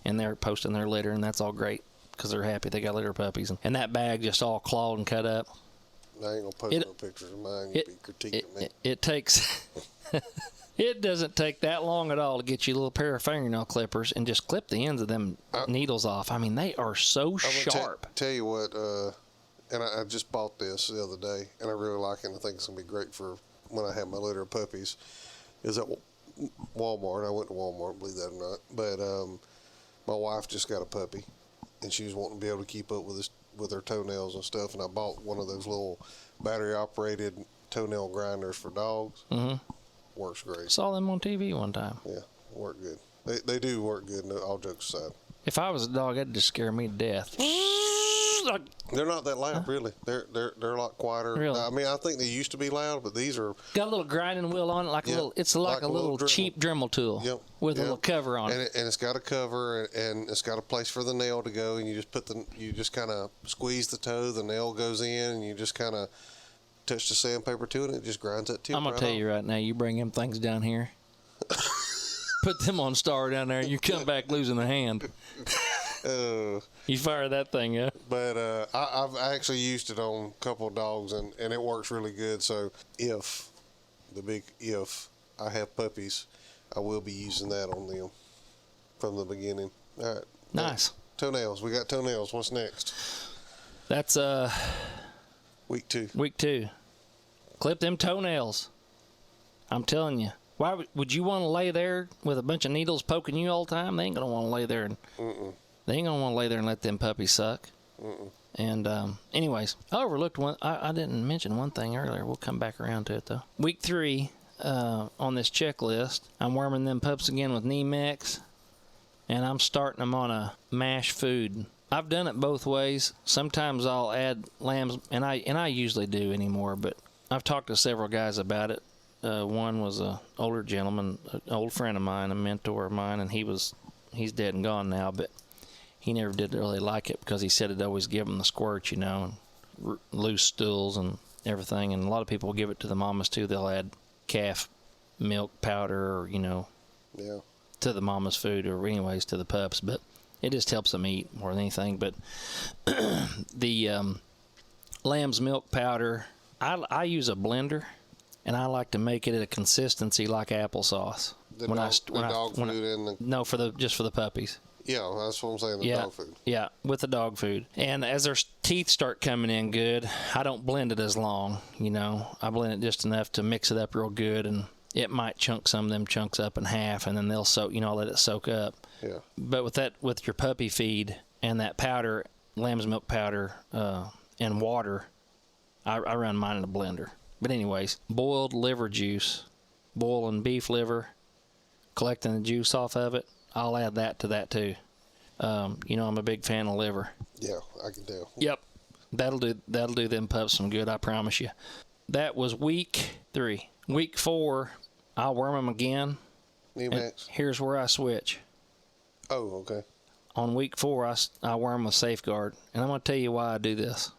Speaker 2: and they're posting their litter, and that's all great because they're happy they got litter puppies, and that bag just all clawed and cut up.
Speaker 1: I ain't gonna post no pictures of mine. You'll be critiquing me.
Speaker 2: It takes. It doesn't take that long at all to get you a little pair of fingernail clippers and just clip the ends of them needles off. I mean, they are so sharp.
Speaker 1: Tell you what, and I just bought this the other day, and I really like it, and I think it's going to be great for when I have my litter of puppies, is at Walmart. I went to Walmart, believe that or not. But my wife just got a puppy, and she was wanting to be able to keep up with her toenails and stuff, and I bought one of those little battery-operated toenail grinders for dogs. Mm-hmm. Works great.
Speaker 2: Saw them on TV one time.
Speaker 1: Yeah, work good. They do work good, all jokes aside.
Speaker 2: If I was a dog, that'd just scare me to death.
Speaker 1: They're not that loud, really. They're a lot quieter.
Speaker 2: Really?
Speaker 1: I mean, I think they used to be loud, but these are
Speaker 2: got a little grinding wheel on it, it's like a little cheap Dremel tool.
Speaker 1: Yep.
Speaker 2: With a little cover on
Speaker 1: it. And it's got a cover, and it's got a place for the nail to go, and you just kind of squeeze the toe, the nail goes in, and you just kind of touch the sandpaper to it, and it just grinds that tip.
Speaker 2: I'm gonna tell you right now, you bring them things down here, put them on Star down there, and you come back losing a hand. You fire that thing up.
Speaker 1: But I've actually used it on a couple of dogs, and it works really good. So if I have puppies, I will be using that on them from the beginning. All right.
Speaker 2: Nice.
Speaker 1: Toenails. We got toenails. What's next?
Speaker 2: That's
Speaker 1: week 2.
Speaker 2: Week 2. Clip them toenails. I'm telling you. Why would you want to lay there with a bunch of needles poking you all the time? They ain't gonna want to lay there They ain't gonna want to lay there and let them puppies suck. And anyways, I overlooked one. I didn't mention one thing earlier. We'll come back around to it though. Week 3 on this checklist, I'm worming them pups again with Nemex, and I'm starting them on a mash food. I've done it both ways. Sometimes I'll add lambs, and I usually do anymore, but I've talked to several guys about it. One was an older gentleman, an old friend of mine, a mentor of mine, and he's dead and gone now, but he never did really like it because he said it always give him the squirts, and loose stools and everything. And a lot of people give it to the mamas too. They'll add calf milk powder or, to the mama's food, or anyways to the pups, but it just helps them eat more than anything. But the lamb's milk powder, I use a blender, and I like to make it at a consistency like applesauce. No, just for the puppies.
Speaker 1: Yeah, that's what I'm saying, the dog food.
Speaker 2: Yeah, with the dog food. And as their teeth start coming in good, I don't blend it as long, I blend it just enough to mix it up real good, and it might chunk some of them chunks up in half, and then they'll soak, let it soak up.
Speaker 1: Yeah.
Speaker 2: But with your puppy feed and that powder, lamb's milk powder, and water, I run mine in a blender. But anyways, boiled liver juice, boiling beef liver, collecting the juice off of it, I'll add that to that too. I'm a big fan of liver.
Speaker 1: Yeah, I can tell.
Speaker 2: Yep. That'll do them pups some good, I promise you. That was week 3. Week 4, I'll worm them again. Here's where I switch.
Speaker 1: Oh, okay.
Speaker 2: On week 4, I worm with Safeguard, and I'm going to tell you why I do this.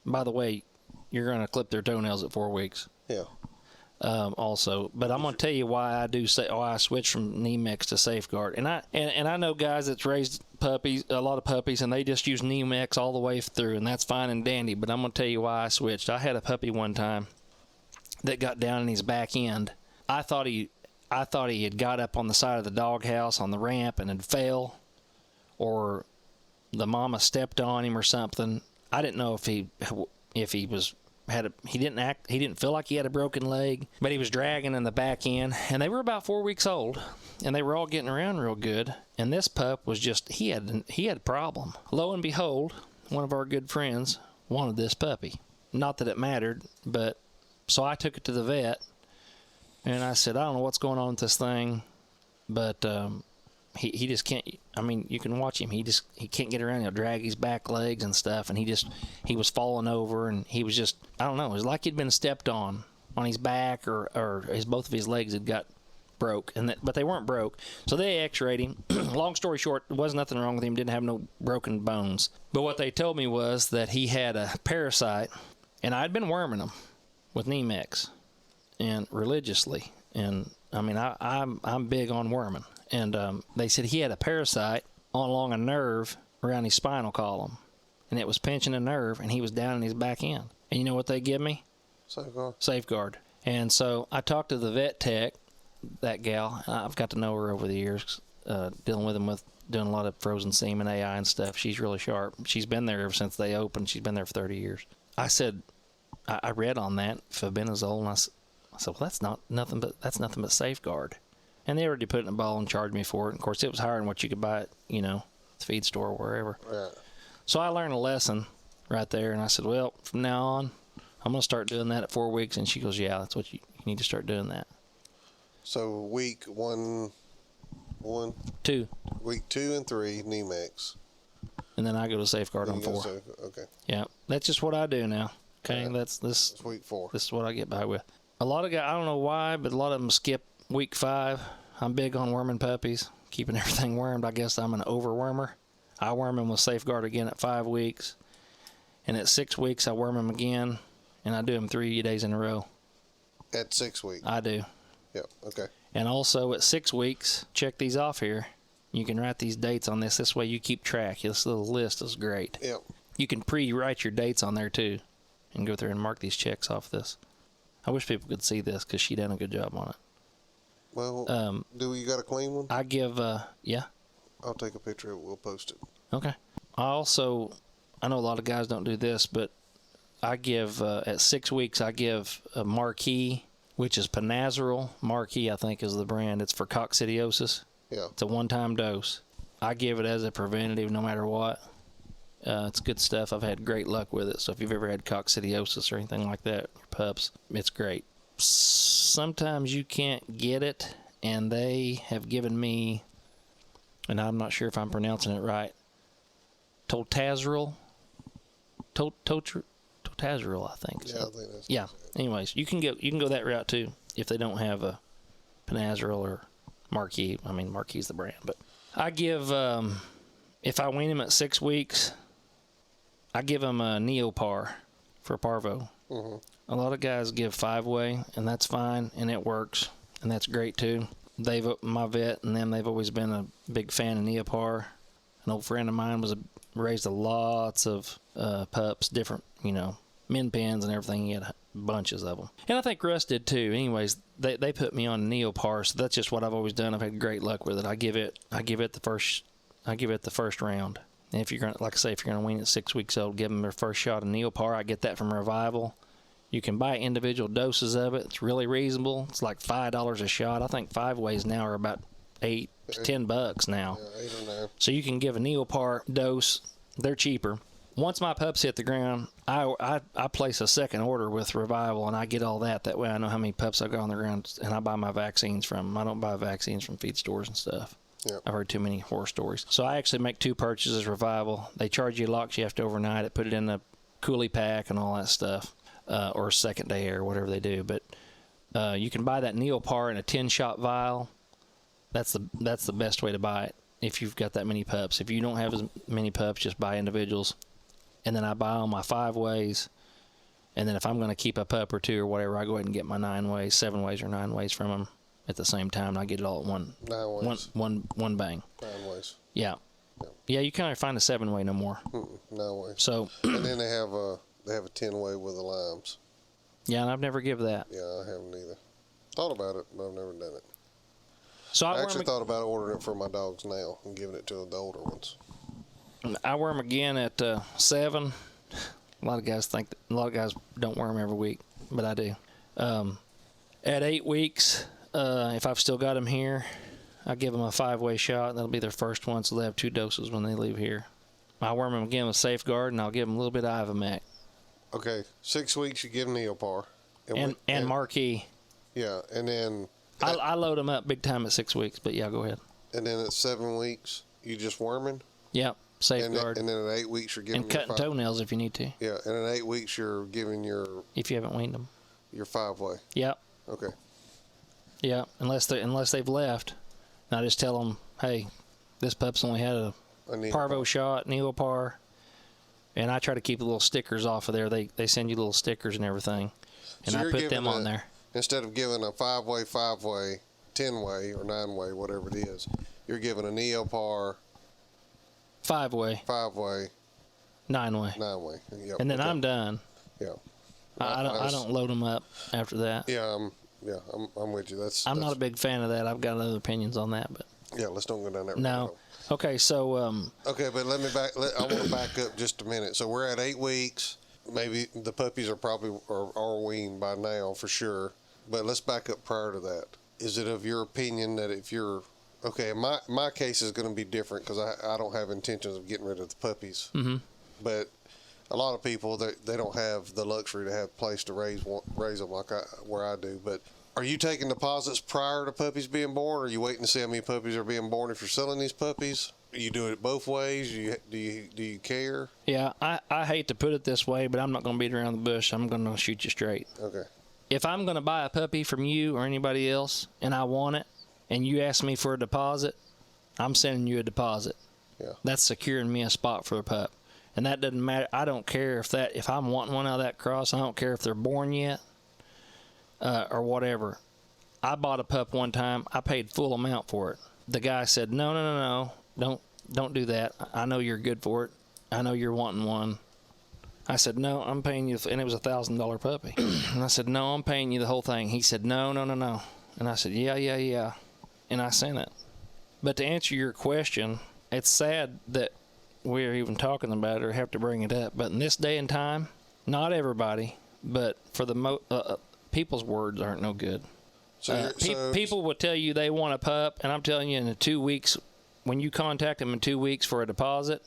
Speaker 2: By the way, you're going to clip their toenails at 4 weeks.
Speaker 1: Yeah.
Speaker 2: Also, but I'm going to tell you why I switched from Nemex to Safeguard. And I know guys that's raised puppies, a lot of puppies, and they just use Nemex all the way through, and that's fine and dandy. But I'm going to tell you why I switched. I had a puppy one time that got down in his back end. I thought he had got up on the side of the doghouse on the ramp and had fell, or the mama stepped on him or something. I didn't know if he didn't feel like he had a broken leg, but he was dragging in the back end, and they were about 4 weeks old, and they were all getting around real good. And this pup was just, he had a problem. Lo and behold, one of our good friends wanted this puppy. Not that it mattered, but so I took it to the vet, and I said, I don't know what's going on with this thing, but he just can't. I mean, you can watch him. He can't get around. He'll drag his back legs and stuff, and he was falling over, and he was just, I don't know. It was like he'd been stepped on. on his back or both of his legs had got broke, but they weren't broke. So they x-rayed him. Long story short, there was nothing wrong with him. Didn't have no broken bones. But what they told me was that he had a parasite, and I'd been worming him with Nemex and religiously. And I mean, I'm big on worming. And they said he had a parasite along a nerve around his spinal column, and it was pinching a nerve, and he was down in his back end. And you know what they give me? Safeguard. And so I talked to the vet tech, that gal. I've got to know her over the years, dealing with them with doing a lot of frozen semen AI and stuff. She's really sharp. She's been there ever since they opened. She's been there for 30 years. I said, I read on that febinazole, and I said, well, that's nothing but Safeguard. And they already put it in a ball and charged me for it. And of course, it was higher than what you could buy at, the feed store or wherever.
Speaker 1: Right.
Speaker 2: So I learned a lesson right there, and I said, well, from now on, I'm going to start doing that at 4 weeks. And she goes, yeah, that's what you need to start doing that.
Speaker 1: So week
Speaker 2: 2.
Speaker 1: Week 2 and 3, Nemex.
Speaker 2: And then I go to Safeguard on 4.
Speaker 1: Okay.
Speaker 2: Yeah, that's just what I do now. Okay, that's
Speaker 1: week 4.
Speaker 2: This is what I get by with. A lot of guys, I don't know why, but a lot of them skip week 5. I'm big on worming puppies, keeping everything wormed. I guess I'm an overwormer. I worm them with Safeguard again at 5 weeks. And at 6 weeks, I worm them again, and I do them 3 days in a row.
Speaker 1: At 6 weeks?
Speaker 2: I do.
Speaker 1: Yep, okay.
Speaker 2: And also at 6 weeks, check these off here. You can write these dates on this. This way you keep track. This little list is great.
Speaker 1: Yep.
Speaker 2: You can pre-write your dates on there too, and go through and mark these checks off this. I wish people could see this because she done a good job on it.
Speaker 1: Well, do you got a clean one?
Speaker 2: I give, yeah.
Speaker 1: I'll take a picture of it. We'll post it.
Speaker 2: Okay. I know a lot of guys don't do this, but I give, at 6 weeks, I give a Marquis, which is Panazeril. Marquis, I think, is the brand. It's for coccidiosis.
Speaker 1: Yeah.
Speaker 2: It's a one-time dose. I give it as a preventative no matter what. It's good stuff. I've had great luck with it. So if you've ever had coccidiosis or anything like that, your pups, it's great. Sometimes you can't get it, and they have given me, and I'm not sure if I'm pronouncing it right, Toltazeril. Toltazeril, I think.
Speaker 1: Yeah, I think that's.
Speaker 2: Yeah. Anyways, you can go that route too if they don't have a Panazeril or Marquis. I mean, Marquis is the brand, but I give if I wean him at 6 weeks, I give him a Neopar for parvo.
Speaker 1: Mm-hmm.
Speaker 2: A lot of guys give 5-way, and that's fine, and it works, and that's great too. My vet and them, they've always been a big fan of Neopar. An old friend of mine raised lots of pups, different, min pens and everything. He had bunches of them, and I think Russ did too. Anyways, they put me on Neopar, so that's just what I've always done. I've had great luck with it. I give it the first round. And if you're gonna, like I say, if you're gonna wean at 6 weeks old, give them their first shot of Neopar. I get that from Revival. You can buy individual doses of it. It's really reasonable. It's like $5 a shot. I think 5-ways now are about $8 to $10 now.
Speaker 1: Yeah, 8 or 9.
Speaker 2: So you can give a Neopar dose. They're cheaper. Once my pups hit the ground, I place a second order with Revival, and I get all that. That way I know how many pups I got on the ground, and I buy my vaccines from them. I don't buy vaccines from feed stores and stuff.
Speaker 1: Yep.
Speaker 2: I've heard too many horror stories. So I actually make 2 purchases, Revival. They charge you a lot 'cause you have to overnight it, put it in a coolie pack and all that stuff, or second day air, whatever they do. But you can buy that Neopar in a 10-shot vial. That's the best way to buy it if you've got that many pups. If you don't have as many pups, just buy individuals. And then I buy all my 5-ways. And then if I'm going to keep a pup or 2 or whatever, I go ahead and get my 9-ways, 7-ways, or 9-ways from them at the same time. And I get it all at one
Speaker 1: 9-ways.
Speaker 2: One bang.
Speaker 1: 9-ways.
Speaker 2: Yeah. Yeah, you can't find a 7-way no more.
Speaker 1: 9-ways.
Speaker 2: So.
Speaker 1: And then they have a 10-way with the limes.
Speaker 2: Yeah, and I've never give that.
Speaker 1: Yeah, I haven't either. Thought about it, but I've never done it.
Speaker 2: So
Speaker 1: I actually thought about ordering it for my dogs now and giving it to the older ones.
Speaker 2: I worm again at 7. A lot of guys don't worm every week, but I do. At 8 weeks, if I've still got them here, I give them a 5-way shot. That'll be their first one, so they have 2 doses when they leave here. I worm them again with Safeguard, and I'll give them a little bit of Ivomec.
Speaker 1: Okay, 6 weeks you give them Neopar.
Speaker 2: And Marquis.
Speaker 1: Yeah, and then...
Speaker 2: I load them up big time at 6 weeks, but yeah, go ahead.
Speaker 1: And then at 7 weeks, you just worming?
Speaker 2: Yep, Safeguard.
Speaker 1: And then at 8 weeks, you're giving
Speaker 2: and cutting toenails if you need to.
Speaker 1: Yeah, and at 8 weeks, you're giving your...
Speaker 2: If you haven't weaned them.
Speaker 1: Your 5-way.
Speaker 2: Yep.
Speaker 1: Okay.
Speaker 2: Yep. Unless they've left, and I just tell them, hey, this pup's only had a parvo shot, neopar, and I try to keep the little stickers off of there. They send you little stickers and everything, and so I put them on there.
Speaker 1: Instead of giving a 5-way, 10-way, or 9-way, whatever it is, you're giving a neopar
Speaker 2: 5-way,
Speaker 1: 9-way. 9-way. Yep.
Speaker 2: And then I'm done.
Speaker 1: Yeah.
Speaker 2: I don't load them up after that.
Speaker 1: Yeah, I'm with you.
Speaker 2: I'm not a big fan of that. I've got other opinions on that, but
Speaker 1: yeah, let's don't go down that road.
Speaker 2: No. Okay, so
Speaker 1: okay, but I want to back up just a minute. So we're at 8 weeks. Maybe the puppies are probably are weaned by now for sure. But let's back up prior to that. Is it of your opinion that if you're okay? My case is going to be different because I don't have intentions of getting rid of the puppies.
Speaker 2: Mm-hmm.
Speaker 1: But a lot of people they don't have the luxury to have a place to raise them like where I do. But are you taking deposits prior to puppies being born, or are you waiting to see how many puppies are being born if you're selling these puppies? You do it both ways? Do you care?
Speaker 2: Yeah, I hate to put it this way, but I'm not going to beat around the bush. I'm going to shoot you straight.
Speaker 1: Okay.
Speaker 2: If I'm going to buy a puppy from you or anybody else and I want it and you ask me for a deposit, I'm sending you a deposit.
Speaker 1: Yeah.
Speaker 2: That's securing me a spot for a pup. And that doesn't matter. I don't care if I'm wanting one out of that cross. I don't care if they're born yet or whatever. I bought a pup one time. I paid full amount for it. The guy said, no. Don't do that. I know you're good for it. I know you're wanting one. I said, no, I'm paying you. And it was $1,000 puppy. And I said, no, I'm paying you the whole thing. He said, no. And I said, yeah. And I sent it. But to answer your question, it's sad that we're even talking about it or have to bring it up. But in this day and time, not everybody, but for the people's words aren't no good. People will tell you they want a pup, and I'm telling you in 2 weeks, when you contact them in 2 weeks for a deposit,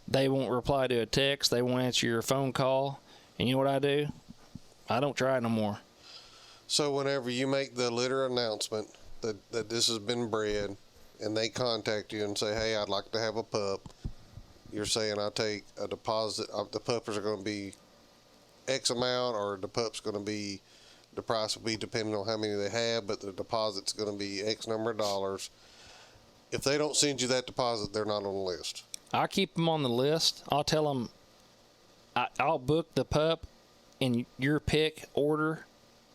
Speaker 2: they won't reply to a text. They won't answer your phone call. And you know what I do? I don't try no more.
Speaker 1: So whenever you make the litter announcement that this has been bred, and they contact you and say, hey, I'd like to have a pup, you're saying I take a deposit, the puppers are going to be X amount, or the pup's going to be, the price will be depending on how many they have, but the deposit's going to be X number of dollars. If they don't send you that deposit, they're not on the list.
Speaker 2: I keep them on the list. I'll tell them I'll book the pup in your pick order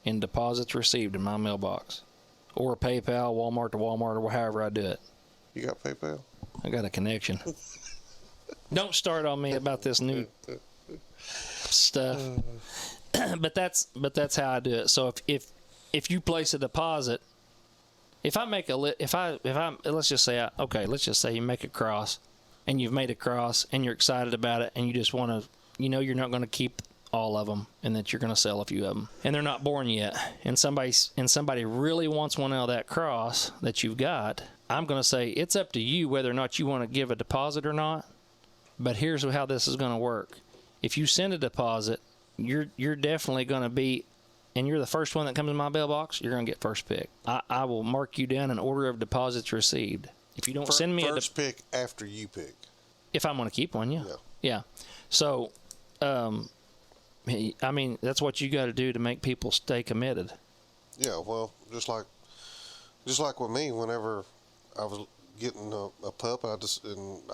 Speaker 2: and deposits received in my mailbox, or PayPal, Walmart to Walmart, or however I do it.
Speaker 1: You got PayPal?
Speaker 2: I got a connection. Don't start on me about this new stuff. But that's how I do it. So if you place a deposit, if I make let's just say you make a cross, and you've made a cross and you're excited about it, and you just want to, you're not going to keep all of them, and that you're going to sell a few of them, and they're not born yet, and somebody really wants one out of that cross that you've got, I'm going to say it's up to you whether or not you want to give a deposit or not. But here's how this is going to work. If you send a deposit, you're definitely going to be, and you're the first one that comes in my mailbox, you're going to get first pick. I will mark you down in order of deposits received. If you don't send me
Speaker 1: first pick after you pick.
Speaker 2: If I'm going to keep one, yeah. So, I mean, that's what you got to do to make people stay committed.
Speaker 1: Yeah, well, just like with me, whenever I was getting a pup, I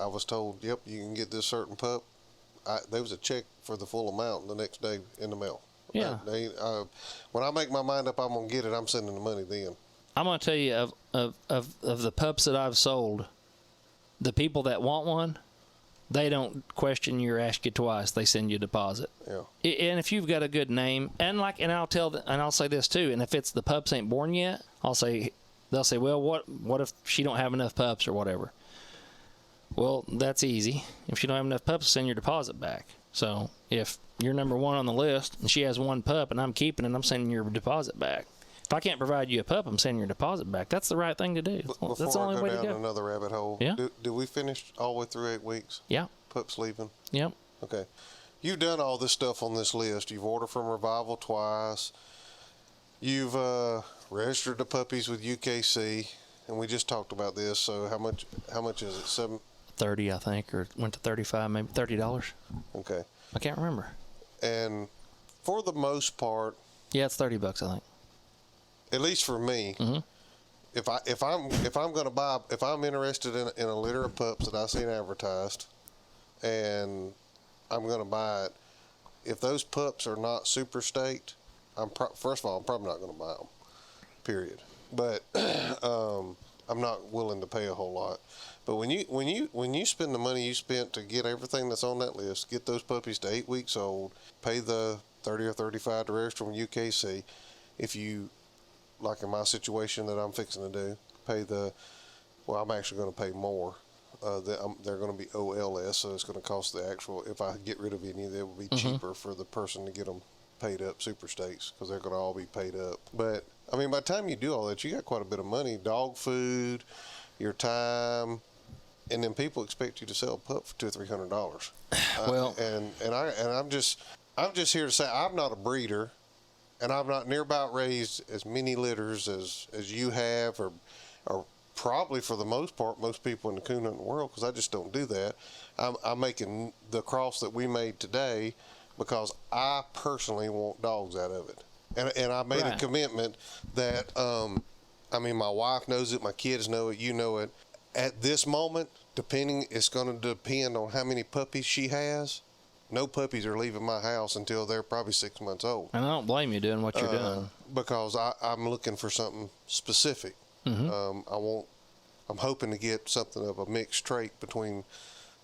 Speaker 1: was told, yep, you can get this certain pup. There was a check for the full amount the next day in the mail.
Speaker 2: Yeah.
Speaker 1: When I make my mind up I'm going to get it, I'm sending the money then.
Speaker 2: I'm going to tell you, of the pups that I've sold, the people that want one, they don't question you or ask you twice. They send you a deposit.
Speaker 1: Yeah.
Speaker 2: And if you've got a good name, and I'll say this too, and if it's the pups ain't born yet, they'll say, well, what if she don't have enough pups or whatever? Well, that's easy. If she don't have enough pups, send your deposit back. So if you're number one on the list and she has one pup and I'm keeping it, I'm sending your deposit back. If I can't provide you a pup, I'm sending your deposit back. That's the right thing to do. That's the only way to go.
Speaker 1: Before I go down another rabbit hole,
Speaker 2: yeah.
Speaker 1: Do we finish all the way through 8 weeks?
Speaker 2: Yeah.
Speaker 1: Pups leaving?
Speaker 2: Yep.
Speaker 1: Okay. You've done all this stuff on this list. You've ordered from Revival twice. You've registered the puppies with UKC, and we just talked about this. So how much is it?
Speaker 2: $30, I think, or went to $35, maybe $30.
Speaker 1: Okay.
Speaker 2: I can't remember.
Speaker 1: And for the most part,
Speaker 2: Yeah, it's $30, I think.
Speaker 1: At least for me.
Speaker 2: Mm-hmm.
Speaker 1: If I'm interested in a litter of pups that I seen advertised, and I'm gonna buy it, if those pups are not super staked, first of all, I'm probably not gonna buy them. Period. But I'm not willing to pay a whole lot. But when you spend the money you spent to get everything that's on that list, get those puppies to 8 weeks old, pay the $30 or $35 to register from UKC. If you, like in my situation that I'm fixing to do, I'm actually going to pay more. They're going to be OLS, so it's going to cost the actual. If I get rid of any, it will be cheaper for the person to get them paid up, super stakes, because they're going to all be paid up. But I mean, by the time you do all that, you got quite a bit of money, dog food, your time, and then people expect you to sell a pup for $200 or $300.
Speaker 2: Well,
Speaker 1: I'm just here to say I'm not a breeder, and I've not near about raised as many litters as you have, or probably for the most part most people in the coon hunting world, because I just don't do that. I'm making the cross that we made today because I personally want dogs out of it. And I made a commitment that, my wife knows it, my kids know it, you know it. At this moment, it's going to depend on how many puppies she has. No puppies are leaving my house until they're probably 6 months old.
Speaker 2: And I don't blame you doing what you're doing.
Speaker 1: Because I'm looking for something specific. Mm-hmm. I'm hoping to get something of a mixed trait between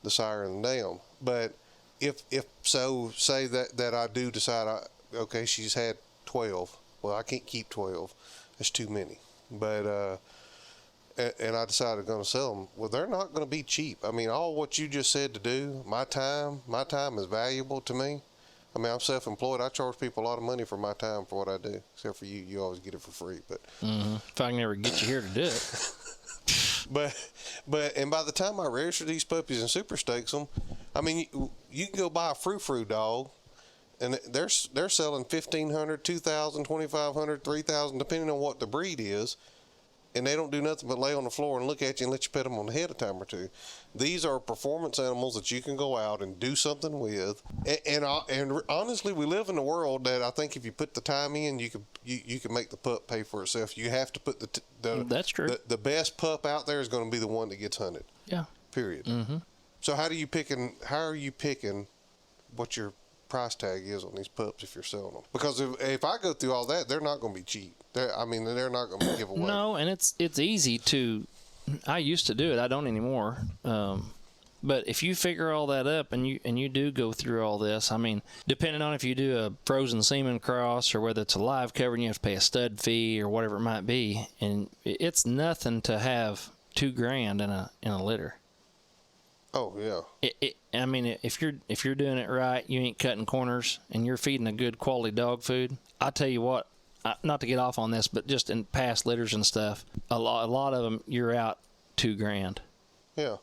Speaker 1: the sire and the dam. But if so, say that I do decide, okay, she's had 12. Well, I can't keep 12. That's too many. But and I decided I'm going to sell them. Well, they're not going to be cheap. I mean, all what you just said to do, my time is valuable to me. I mean, I'm self-employed. I charge people a lot of money for my time for what I do. Except for you, you always get it for free. But
Speaker 2: if I can ever get you here to do it.
Speaker 1: But by the time I register these puppies and super stakes them, I mean, you can go buy a frou-frou dog, and they're selling $1,500, $2,000, $2,500, $3,000, depending on what the breed is. And they don't do nothing but lay on the floor and look at you and let you pet them on the head a time or two. These are performance animals that you can go out and do something with. And honestly, we live in a world that I think if you put the time in, you can make the pup pay for itself. You have to put
Speaker 2: That's true.
Speaker 1: The best pup out there is going to be the one that gets hunted.
Speaker 2: Yeah.
Speaker 1: Period. Mm-hmm. So how are you picking what your price tag is on these pups if you're selling them? Because if I go through all that, they're not going to be cheap. They're not going to give away.
Speaker 2: No, and it's easy to. I used to do it. I don't anymore. But if you figure all that up and you do go through all this, I mean, depending on if you do a frozen semen cross or whether it's a live cover and you have to pay a stud fee or whatever it might be, and it's nothing to have $2,000 in a litter.
Speaker 1: Oh yeah.
Speaker 2: I mean, if you're doing it right, you ain't cutting corners, and you're feeding a good quality dog food. I tell you what, not to get off on this, but just in past litters and stuff, a lot of them you're out $2,000.
Speaker 1: Yeah.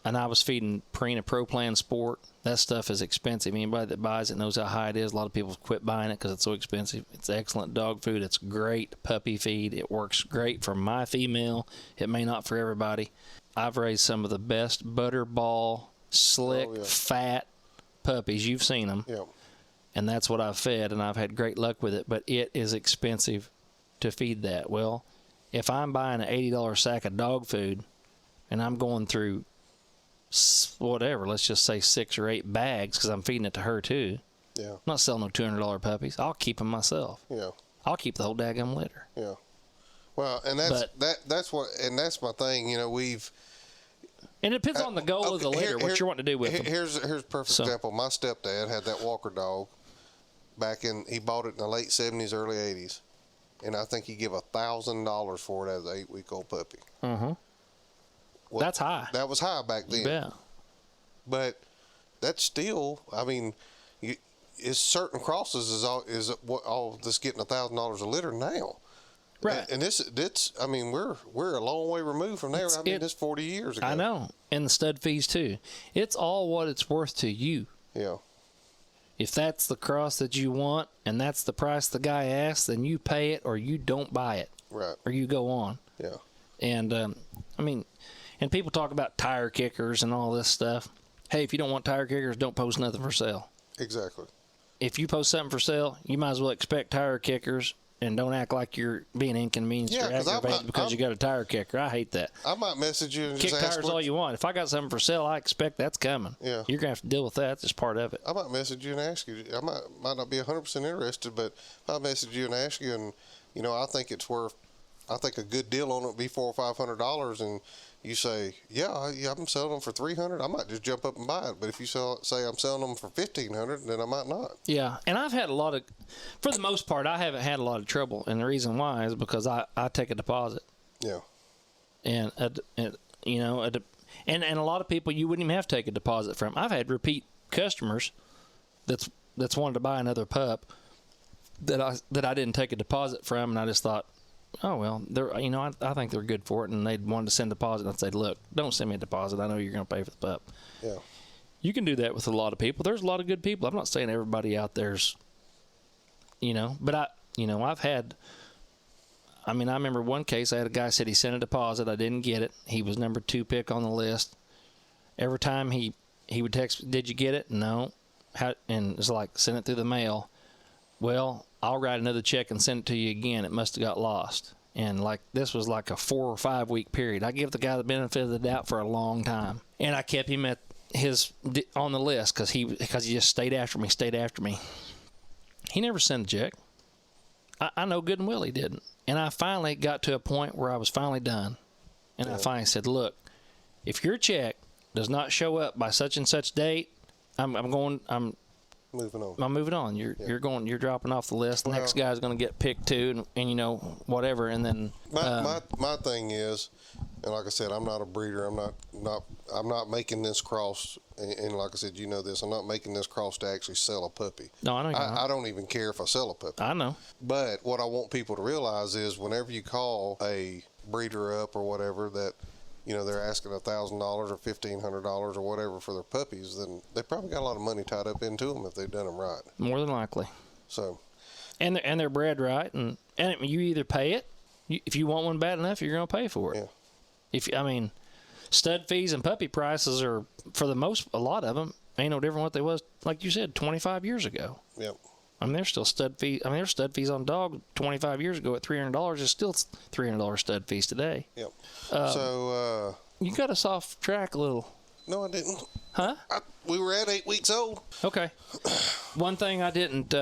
Speaker 2: And I was feeding Purina Pro Plan Sport. That stuff is expensive. Anybody that buys it knows how high it is. A lot of people quit buying it because it's so expensive. It's excellent dog food. It's great puppy feed. It works great for my female. It may not for everybody. I've raised some of the best butterball, slick, fat puppies. You've seen them.
Speaker 1: Yeah.
Speaker 2: And that's what I've fed, and I've had great luck with it. But it is expensive to feed that. Well, if I'm buying an $80 sack of dog food and I'm going through whatever, let's just say 6 or 8 bags because I'm feeding it to her too.
Speaker 1: Yeah. I'm
Speaker 2: not selling no $200 puppies. I'll keep them myself.
Speaker 1: Yeah.
Speaker 2: I'll keep the whole daggum litter.
Speaker 1: Yeah. Well, and that's my thing. You know,
Speaker 2: and it depends on the goal of the litter, what you want to do with them.
Speaker 1: Here's a perfect example. My stepdad had that Walker dog he bought it in the late 70s, early 80s. And I think he gave $1,000 for it as an 8-week-old puppy.
Speaker 2: Mm-hmm. Well, that's high.
Speaker 1: That was high back then.
Speaker 2: Yeah.
Speaker 1: But that's still, I mean, it's certain crosses is what all this getting $1,000 a litter now.
Speaker 2: Right.
Speaker 1: And this I mean, we're a long way removed from there. It's 40 years ago.
Speaker 2: I know. And the stud fees too. It's all what it's worth to you.
Speaker 1: Yeah.
Speaker 2: If that's the cross that you want and that's the price the guy asks, then you pay it or you don't buy it.
Speaker 1: Right.
Speaker 2: Or you go on.
Speaker 1: Yeah.
Speaker 2: And I mean, and people talk about tire kickers and all this stuff. Hey, if you don't want tire kickers, don't post nothing for sale.
Speaker 1: Exactly.
Speaker 2: if you post something for sale, you might as well expect tire kickers. And don't act like you're being inconvenienced or aggravated because you got a tire kicker. I hate that.
Speaker 1: I might message you and
Speaker 2: kick
Speaker 1: just ask
Speaker 2: tires all you want. If I got something for sale, I expect that's coming.
Speaker 1: Yeah.
Speaker 2: You're going to have to deal with that. That's just part of it.
Speaker 1: I might message you and ask you. I might not be 100% interested, but I'll message you and ask you, and, I think it's worth, I think a good deal on it would be $400 or $500, and you say, yeah, I'm selling them for $300. I might just jump up and buy it. But if you say I'm selling them for $1,500, then I might not.
Speaker 2: Yeah, and I've had for the most part, I haven't had a lot of trouble, and the reason why is because I take a deposit.
Speaker 1: Yeah.
Speaker 2: And and a lot of people you wouldn't even have to take a deposit from. I've had repeat customers that's wanted to buy another pup that I didn't take a deposit from, and I just thought, oh, well, I think they're good for it, and they'd wanted to send a deposit. I'd say, look, don't send me a deposit. I know you're going to pay for the pup.
Speaker 1: Yeah.
Speaker 2: You can do that with a lot of people. There's a lot of good people. I'm not saying everybody out there's, but I've had, I remember one case, I had a guy said he sent a deposit. I didn't get it. He was number 2 pick on the list. Every time he would text, did you get it? No. And it's like, send it through the mail. Well, I'll write another check and send it to you again. It must have got lost. And this was like a 4 or 5 week period. I give the guy the benefit of the doubt for a long time. And I kept him on the list because he just stayed after me. He never sent a check. I know good and well he didn't. And I finally got to a point where I was finally done. And I finally said, look, if your check does not show up by such and such date, I'm moving on. I'm moving on. You're dropping off the list. The next guy's going to get picked too, and whatever. And then
Speaker 1: my thing is, and like I said, I'm not a breeder. I'm not making this cross. And like I said, this. I'm not making this cross to actually sell a puppy.
Speaker 2: No, I know.
Speaker 1: I don't even care if I sell a puppy.
Speaker 2: I know.
Speaker 1: But what I want people to realize is, whenever you call a breeder up or whatever that, they're asking $1,000 or $1,500 or whatever for their puppies, then they probably got a lot of money tied up into them if they've done them right.
Speaker 2: More than likely.
Speaker 1: So.
Speaker 2: And they're bred right, and you either pay it. If you want one bad enough, you're going to pay for it. Yeah. Stud fees and puppy prices are, for a lot of them, ain't no different what they was, like you said, 25 years ago.
Speaker 1: Yep.
Speaker 2: There's still stud fees. There's stud fees on dog 25 years ago at $300. There's still $300 stud fees today.
Speaker 1: Yep.
Speaker 2: You got us off track a little.
Speaker 1: No, I didn't.
Speaker 2: Huh?
Speaker 1: We were at 8 weeks old.
Speaker 2: Okay. One thing I didn't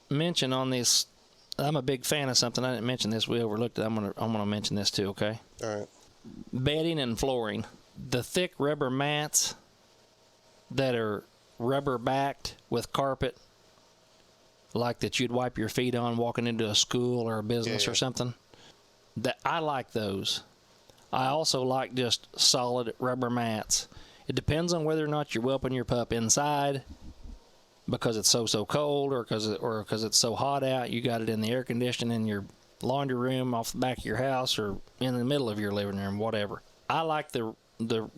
Speaker 2: mention on this, I'm a big fan of something. I didn't mention this. We overlooked it. I'm gonna mention this too. Okay.
Speaker 1: All right.
Speaker 2: Bedding and flooring. The thick rubber mats that are rubber backed with carpet, like that you'd wipe your feet on walking into a school or a business or something. That I like those. I also like just solid rubber mats. It depends on whether or not you're whelping your pup inside because it's so cold or because it's so hot out. You got it in the air conditioning in your laundry room off the back of your house or in the middle of your living room, whatever. I like the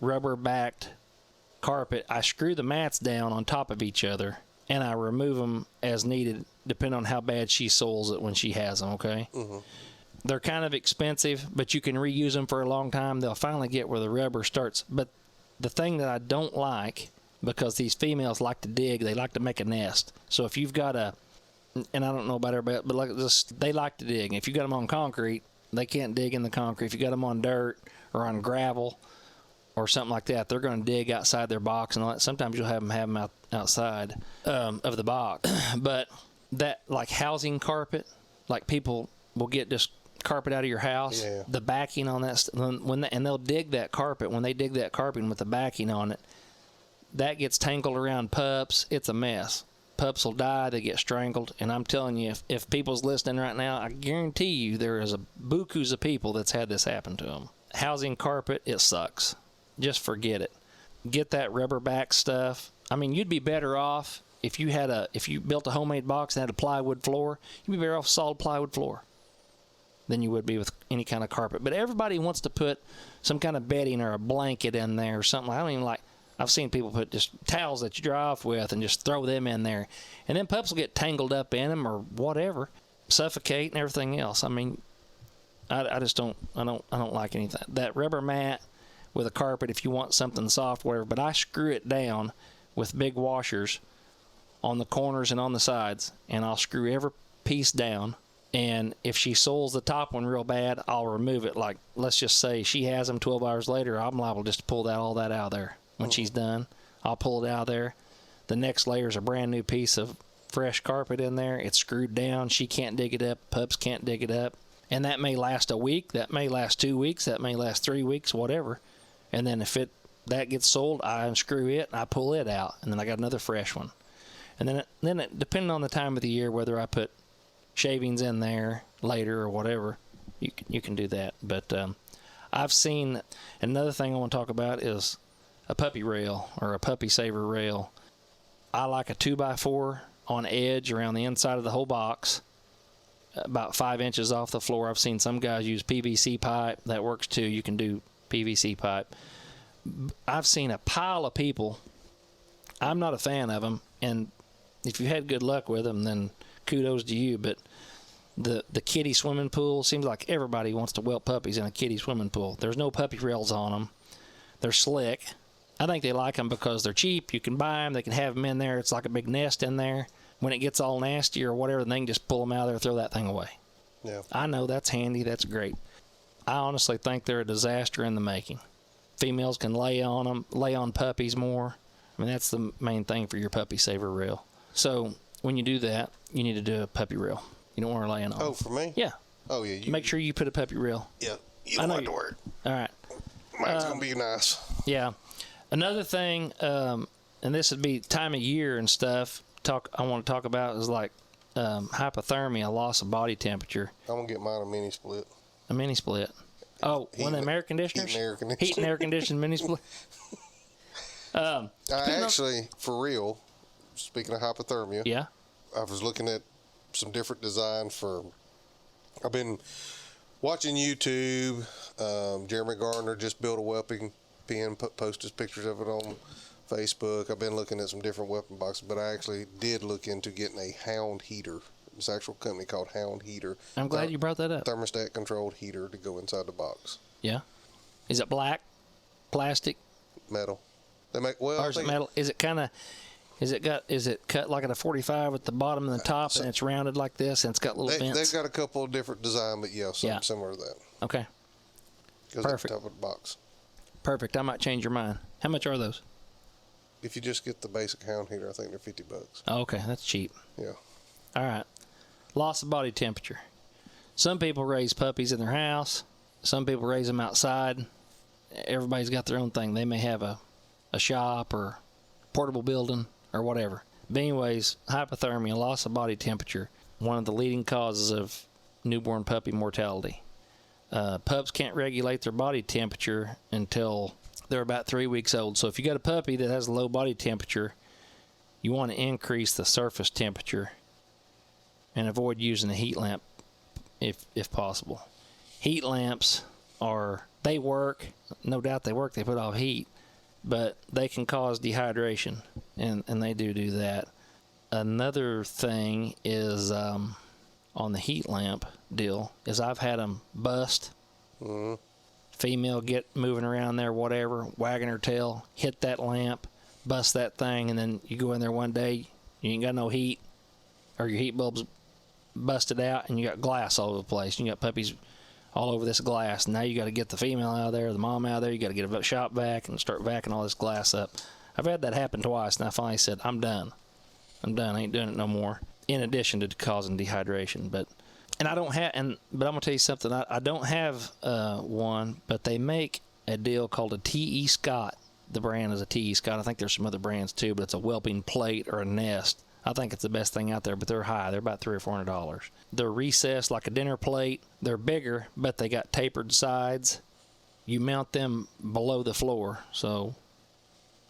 Speaker 2: rubber backed carpet. I screw the mats down on top of each other and I remove them as needed, depending on how bad she soils it when she has them, okay? Mm-hmm. They're kind of expensive, but you can reuse them for a long time. They'll finally get where the rubber starts. But the thing that I don't like, because these females like to dig, they like to make a nest. So if you've got and I don't know about everybody, but like this, they like to dig. If you got them on concrete, they can't dig in the concrete. If you got them on dirt or on gravel or something like that, they're going to dig outside their box and all that. Sometimes you'll have them out outside of the box. But that, like housing carpet, like people will get just carpet out of your house, the backing on that, and they'll dig that carpet. When they dig that carpet with the backing on it, that gets tangled around pups. It's a mess. Pups will die, they get strangled, and I'm telling you, if people's listening right now, I guarantee you there is a bukus of people that's had this happen to them. Housing carpet, it sucks. Just forget it. Get that rubber back stuff. You'd be better off if you built a homemade box and had a plywood floor. You'd be better off solid plywood floor than you would be with any kind of carpet. But everybody wants to put some kind of bedding or a blanket in there or something. I don't even like. I've seen people put just towels that you dry off with and just throw them in there. And then pups will get tangled up in them or whatever, suffocate and everything else. I just don't like anything. That rubber mat with a carpet, if you want something soft, whatever, but I screw it down with big washers on the corners and on the sides, and I'll screw every piece down. And if she soils the top one real bad, I'll remove it. Like, let's just say she has them 12 hours later, I'm liable just to pull all that out of there. When she's done, I'll pull it out of there. The next layer is a brand new piece of fresh carpet in there. It's screwed down. She can't dig it up. Pups can't dig it up. And that may last a week. That may last 2 weeks. That may last 3 weeks, whatever. And then if that gets sold, I unscrew it and I pull it out. And then I got another fresh one. And then it, depending on the time of the year, whether I put shavings in there later or whatever, you can do that. But I've seen, another thing I want to talk about is a puppy rail or a puppy saver rail. I like a 2x4 on edge around the inside of the whole box, about 5 inches off the floor. I've seen some guys use PVC pipe. That works too. You can do PVC pipe. I've seen a pile of people. I'm not a fan of them, and if you had good luck with them, then kudos to you. But the kiddie swimming pool, seems like everybody wants to whelp puppies in a kiddie swimming pool. There's no puppy rails on them. They're slick. I think they like them because they're cheap. You can buy them. They can have them in there. It's like a big nest in there. When it gets all nasty or whatever, they can just pull them out of there and throw that thing away.
Speaker 1: Yeah.
Speaker 2: I know that's handy. That's great. I honestly think they're a disaster in the making. Females can lay on them, lay on puppies more. I mean, that's the main thing for your puppy saver rail. So when you do that, you need to do a puppy rail. You don't want her laying on.
Speaker 1: Oh, for me?
Speaker 2: Yeah.
Speaker 1: Oh, yeah.
Speaker 2: Make sure you put a puppy rail.
Speaker 1: Yeah. You don't have to worry.
Speaker 2: All right.
Speaker 1: Mine's going to be nice.
Speaker 2: Yeah. Another thing, and this would be time of year and stuff, I want to talk about is like hypothermia, loss of body temperature.
Speaker 1: I'm going to get mine a mini split.
Speaker 2: A mini split. Oh, one of them air conditioners? Heat and air conditioned mini split.
Speaker 1: I actually, for real, speaking of hypothermia,
Speaker 2: yeah,
Speaker 1: I was looking at some different designs I've been watching YouTube. Jeremy Gardner just built a whelping pen, posted his pictures of it on Facebook. I've been looking at some different weapon boxes, but I actually did look into getting a Hound heater. It's an actual company called Hound Heater.
Speaker 2: I'm glad you brought that up.
Speaker 1: Thermostat controlled heater to go inside the box.
Speaker 2: Yeah. Is it black? Plastic?
Speaker 1: Metal. They make, well,
Speaker 2: or is it metal? Is it kind of, is it cut like at a 45 at the bottom and the top, and it's rounded like this, and it's got little vents?
Speaker 1: They've got a couple of different designs, but yeah, something similar to that.
Speaker 2: Okay.
Speaker 1: Goes
Speaker 2: Perfect.
Speaker 1: at the top of the box.
Speaker 2: Perfect. I might change your mind. How much are those?
Speaker 1: If you just get the basic Hound heater, I think they're $50.
Speaker 2: Oh, okay, that's cheap.
Speaker 1: Yeah.
Speaker 2: All right. Loss of body temperature. Some people raise puppies in their house. Some people raise them outside. Everybody's got their own thing. They may have a shop or portable building or whatever. But anyways, hypothermia, loss of body temperature, one of the leading causes of newborn puppy mortality. Pups can't regulate their body temperature until they're about 3 weeks old. So if you got a puppy that has a low body temperature, you want to increase the surface temperature and avoid using a heat lamp if possible. Heat lamps they work, no doubt they work, they put off heat, but they can cause dehydration, and they do that. Another thing is on the heat lamp deal is I've had them bust.
Speaker 1: Mm-hmm.
Speaker 2: Female get moving around there, whatever, wagging her tail, hit that lamp, bust that thing, and then you go in there one day, you ain't got no heat, or your heat bulb's busted out, and you got glass all over the place. You got puppies all over this glass. Now you got to get the female out of there, the mom out of there. You got to get a shop vac and start vacuuming all this glass up. I've had that happen twice, and I finally said, I'm done. I ain't doing it no more. In addition to causing dehydration, but I'm gonna tell you something. I don't have one, but they make a deal called a T.E. Scott. The brand is a T.E. Scott. I think there's some other brands too, but it's a whelping plate or a nest. I think it's the best thing out there, but they're high. They're about $300 or $400. They're recessed like a dinner plate. They're bigger, but they got tapered sides. You mount them below the floor, so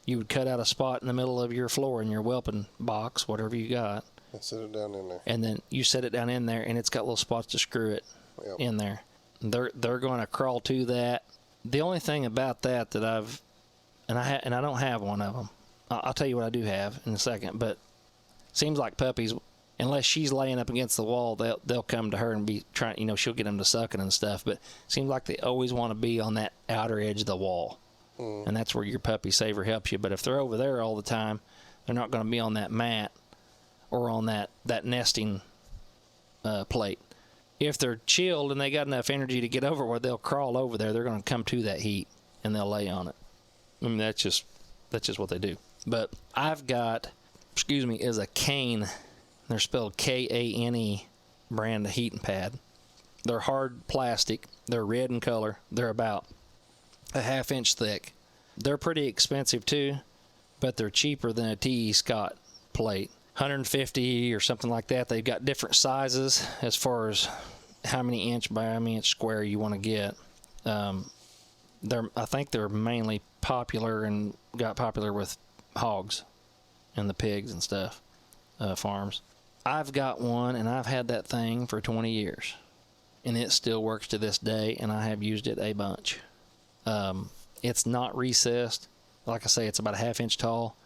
Speaker 2: you would cut out a spot in the middle of your floor in your whelping box, whatever you got.
Speaker 1: And set it down in there.
Speaker 2: And then you set it down in there, and it's got little spots to screw it in there. They're going to crawl to that. The only thing about that I don't have one of them. I'll tell you what I do have in a second, but seems like puppies, unless she's laying up against the wall, they'll come to her and be trying, she'll get them to sucking and stuff, but seems like they always want to be on that outer edge of the wall. And that's where your puppy saver helps you. But if they're over there all the time, they're not going to be on that mat or on that nesting plate. If they're chilled and they got enough energy to get over where they'll crawl over there, they're going to come to that heat and they'll lay on it. I mean, that's just what they do. But I've got, is a Kane. They're spelled Kane brand of heating pad. They're hard plastic. They're red in color. They're about a ½ inch thick. They're pretty expensive too, but they're cheaper than a T.E. Scott plate. 150 or something like that. They've got different sizes as far as how many inch by how many inch square you want to get. I think they're mainly popular and got popular with hogs and the pigs and stuff, farms. I've got one and I've had that thing for 20 years and it still works to this day, and I have used it a bunch. It's not recessed. Like I say, it's about a ½ inch tall.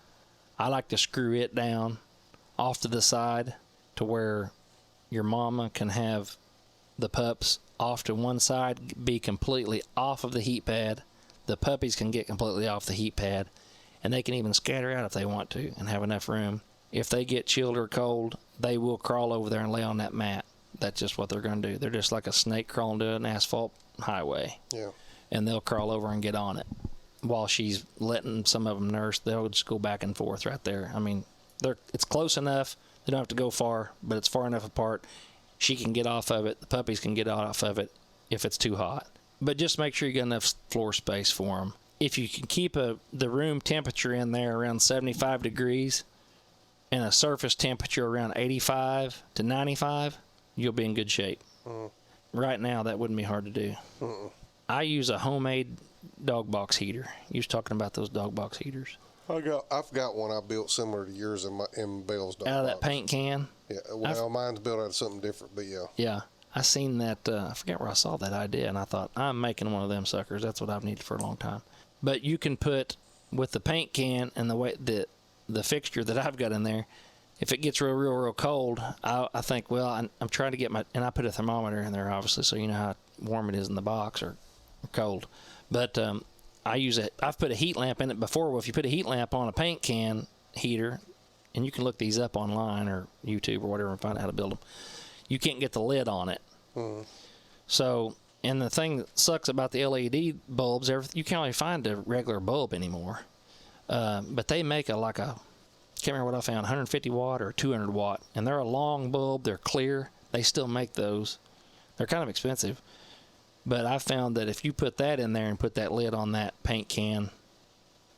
Speaker 2: I like to screw it down off to the side to where your mama can have the pups off to one side, be completely off of the heat pad. The puppies can get completely off the heat pad, and they can even scatter out if they want to and have enough room. If they get chilled or cold, they will crawl over there and lay on that mat. That's just what they're going to do. They're just like a snake crawling to an asphalt highway.
Speaker 1: Yeah.
Speaker 2: And they'll crawl over and get on it. While she's letting some of them nurse, they'll just go back and forth right there. I mean, it's close enough. They don't have to go far, but it's far enough apart. She can get off of it. The puppies can get off of it if it's too hot. But just make sure you got enough floor space for them. If you can keep the room temperature in there around 75 degrees and a surface temperature around 85 to 95, you'll be in good shape. Right now, that wouldn't be hard to do. I use a homemade dog box heater. You was talking about those dog box heaters.
Speaker 1: I've got one I built similar to yours in Bell's dog
Speaker 2: out of
Speaker 1: box.
Speaker 2: that paint can.
Speaker 1: Yeah, well, mine's built out of something different, but yeah.
Speaker 2: Yeah, I seen that. I forget where I saw that idea, and I thought, I'm making one of them suckers. That's what I've needed for a long time. But you can put with the paint can and the way the fixture that I've got in there. If it gets real cold, I think, well, I'm trying to get and I put a thermometer in there, obviously, so you know how warm it is in the box or cold. But I've put a heat lamp in it before. Well, if you put a heat lamp on a paint can heater, and you can look these up online or YouTube or whatever and find out how to build them, you can't get the lid on it. So, and the thing that sucks about the LED bulbs, you can't really find a regular bulb anymore. But they make can't remember what I found, 150 watt or 200 watt, and they're a long bulb. They're clear. They still make those. They're kind of expensive. But I found that if you put that in there and put that lid on that paint can,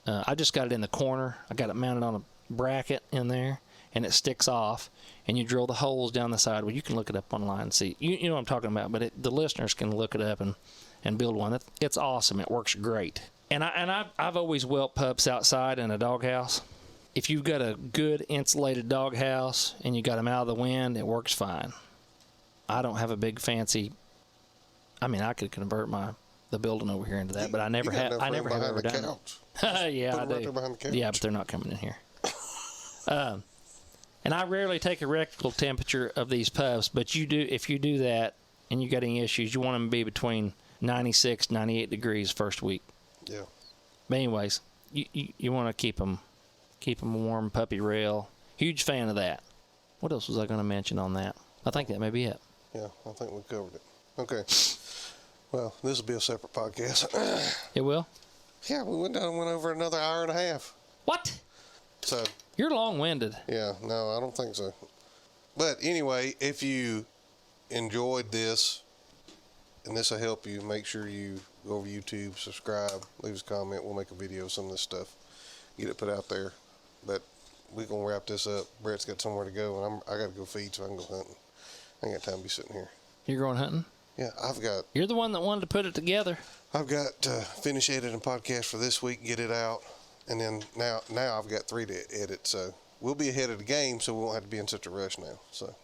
Speaker 2: I just got it in the corner. I got it mounted on a bracket in there, and it sticks off, and you drill the holes down the side. Well, you can look it up online and see. You know what I'm talking about, but the listeners can look it up and build one. It's awesome. It works great. And I've always whelped pups outside in a doghouse. If you've got a good insulated doghouse and you got them out of the wind, it works fine. I don't have a big fancy. I mean, I could convert the building over here into that, but I never have ever done it. Yeah, I do.
Speaker 1: Right there behind the couch.
Speaker 2: Yeah, but they're not coming in here. And I rarely take a rectal temperature of these pups, but if you do that and you got any issues, you want them to be between 96, 98 degrees first week.
Speaker 1: Yeah.
Speaker 2: But anyways, you want to keep them warm, puppy rail. Huge fan of that. What else was I going to mention on that? I think that may be it.
Speaker 1: Yeah, I think we covered it. Okay. Well, this will be a separate podcast.
Speaker 2: It will?
Speaker 1: Yeah, we went over another hour and a half.
Speaker 2: What?
Speaker 1: So.
Speaker 2: You're long-winded.
Speaker 1: Yeah, no, I don't think so. But anyway, if you enjoyed this, and this will help you, make sure you go over YouTube, subscribe, leave us a comment. We'll make a video of some of this stuff, get it put out there. But we're going to wrap this up. Brett's got somewhere to go, and I got to go feed so I can go hunting. I ain't got time to be sitting here.
Speaker 2: You're going hunting?
Speaker 1: Yeah,
Speaker 2: You're the one that wanted to put it together.
Speaker 1: I've got to finish editing podcast for this week, get it out. And then now I've got 3 to edit, so we'll be ahead of the game, so we won't have to be in such a rush now. So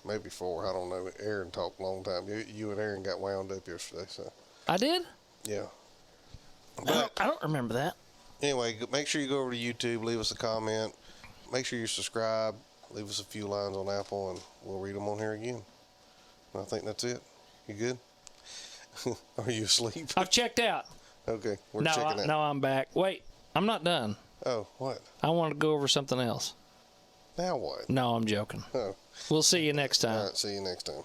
Speaker 1: maybe 4, I don't know. Aaron talked a long time. You and Aaron got wound up yesterday, so.
Speaker 2: I did?
Speaker 1: Yeah.
Speaker 2: But I don't remember that.
Speaker 1: Anyway, make sure you go over to YouTube, leave us a comment. Make sure you subscribe, leave us a few lines on Apple, and we'll read them on here again. And I think that's it. You good? Are you asleep?
Speaker 2: I've checked out.
Speaker 1: Okay, we're checking out.
Speaker 2: No, I'm back. Wait, I'm not done.
Speaker 1: Oh, what?
Speaker 2: I want to go over something else.
Speaker 1: Now what?
Speaker 2: No, I'm joking.
Speaker 1: Oh.
Speaker 2: We'll see you next time.
Speaker 1: All right, see you next time.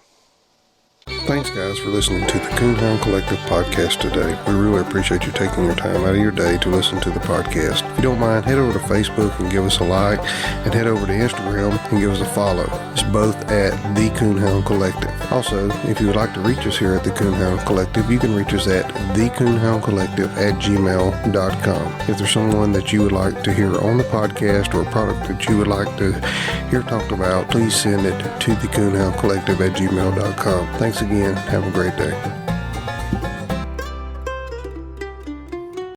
Speaker 1: Thanks, guys, for listening to the Coonhound Collective podcast today. We really appreciate you taking your time out of your day to listen to the podcast. If you don't mind, head over to Facebook and give us a like, and head over to Instagram and give us a follow. It's both at the Coonhound Collective. Also, if you would like to reach us here at the Coonhound Collective, you can reach us at thecoonhoundcollective@gmail.com. If there's someone that you would like to hear on the podcast or a product that you would like to hear talked about, please send it to thecoonhoundcollective@gmail.com. Thanks again. Have a great day.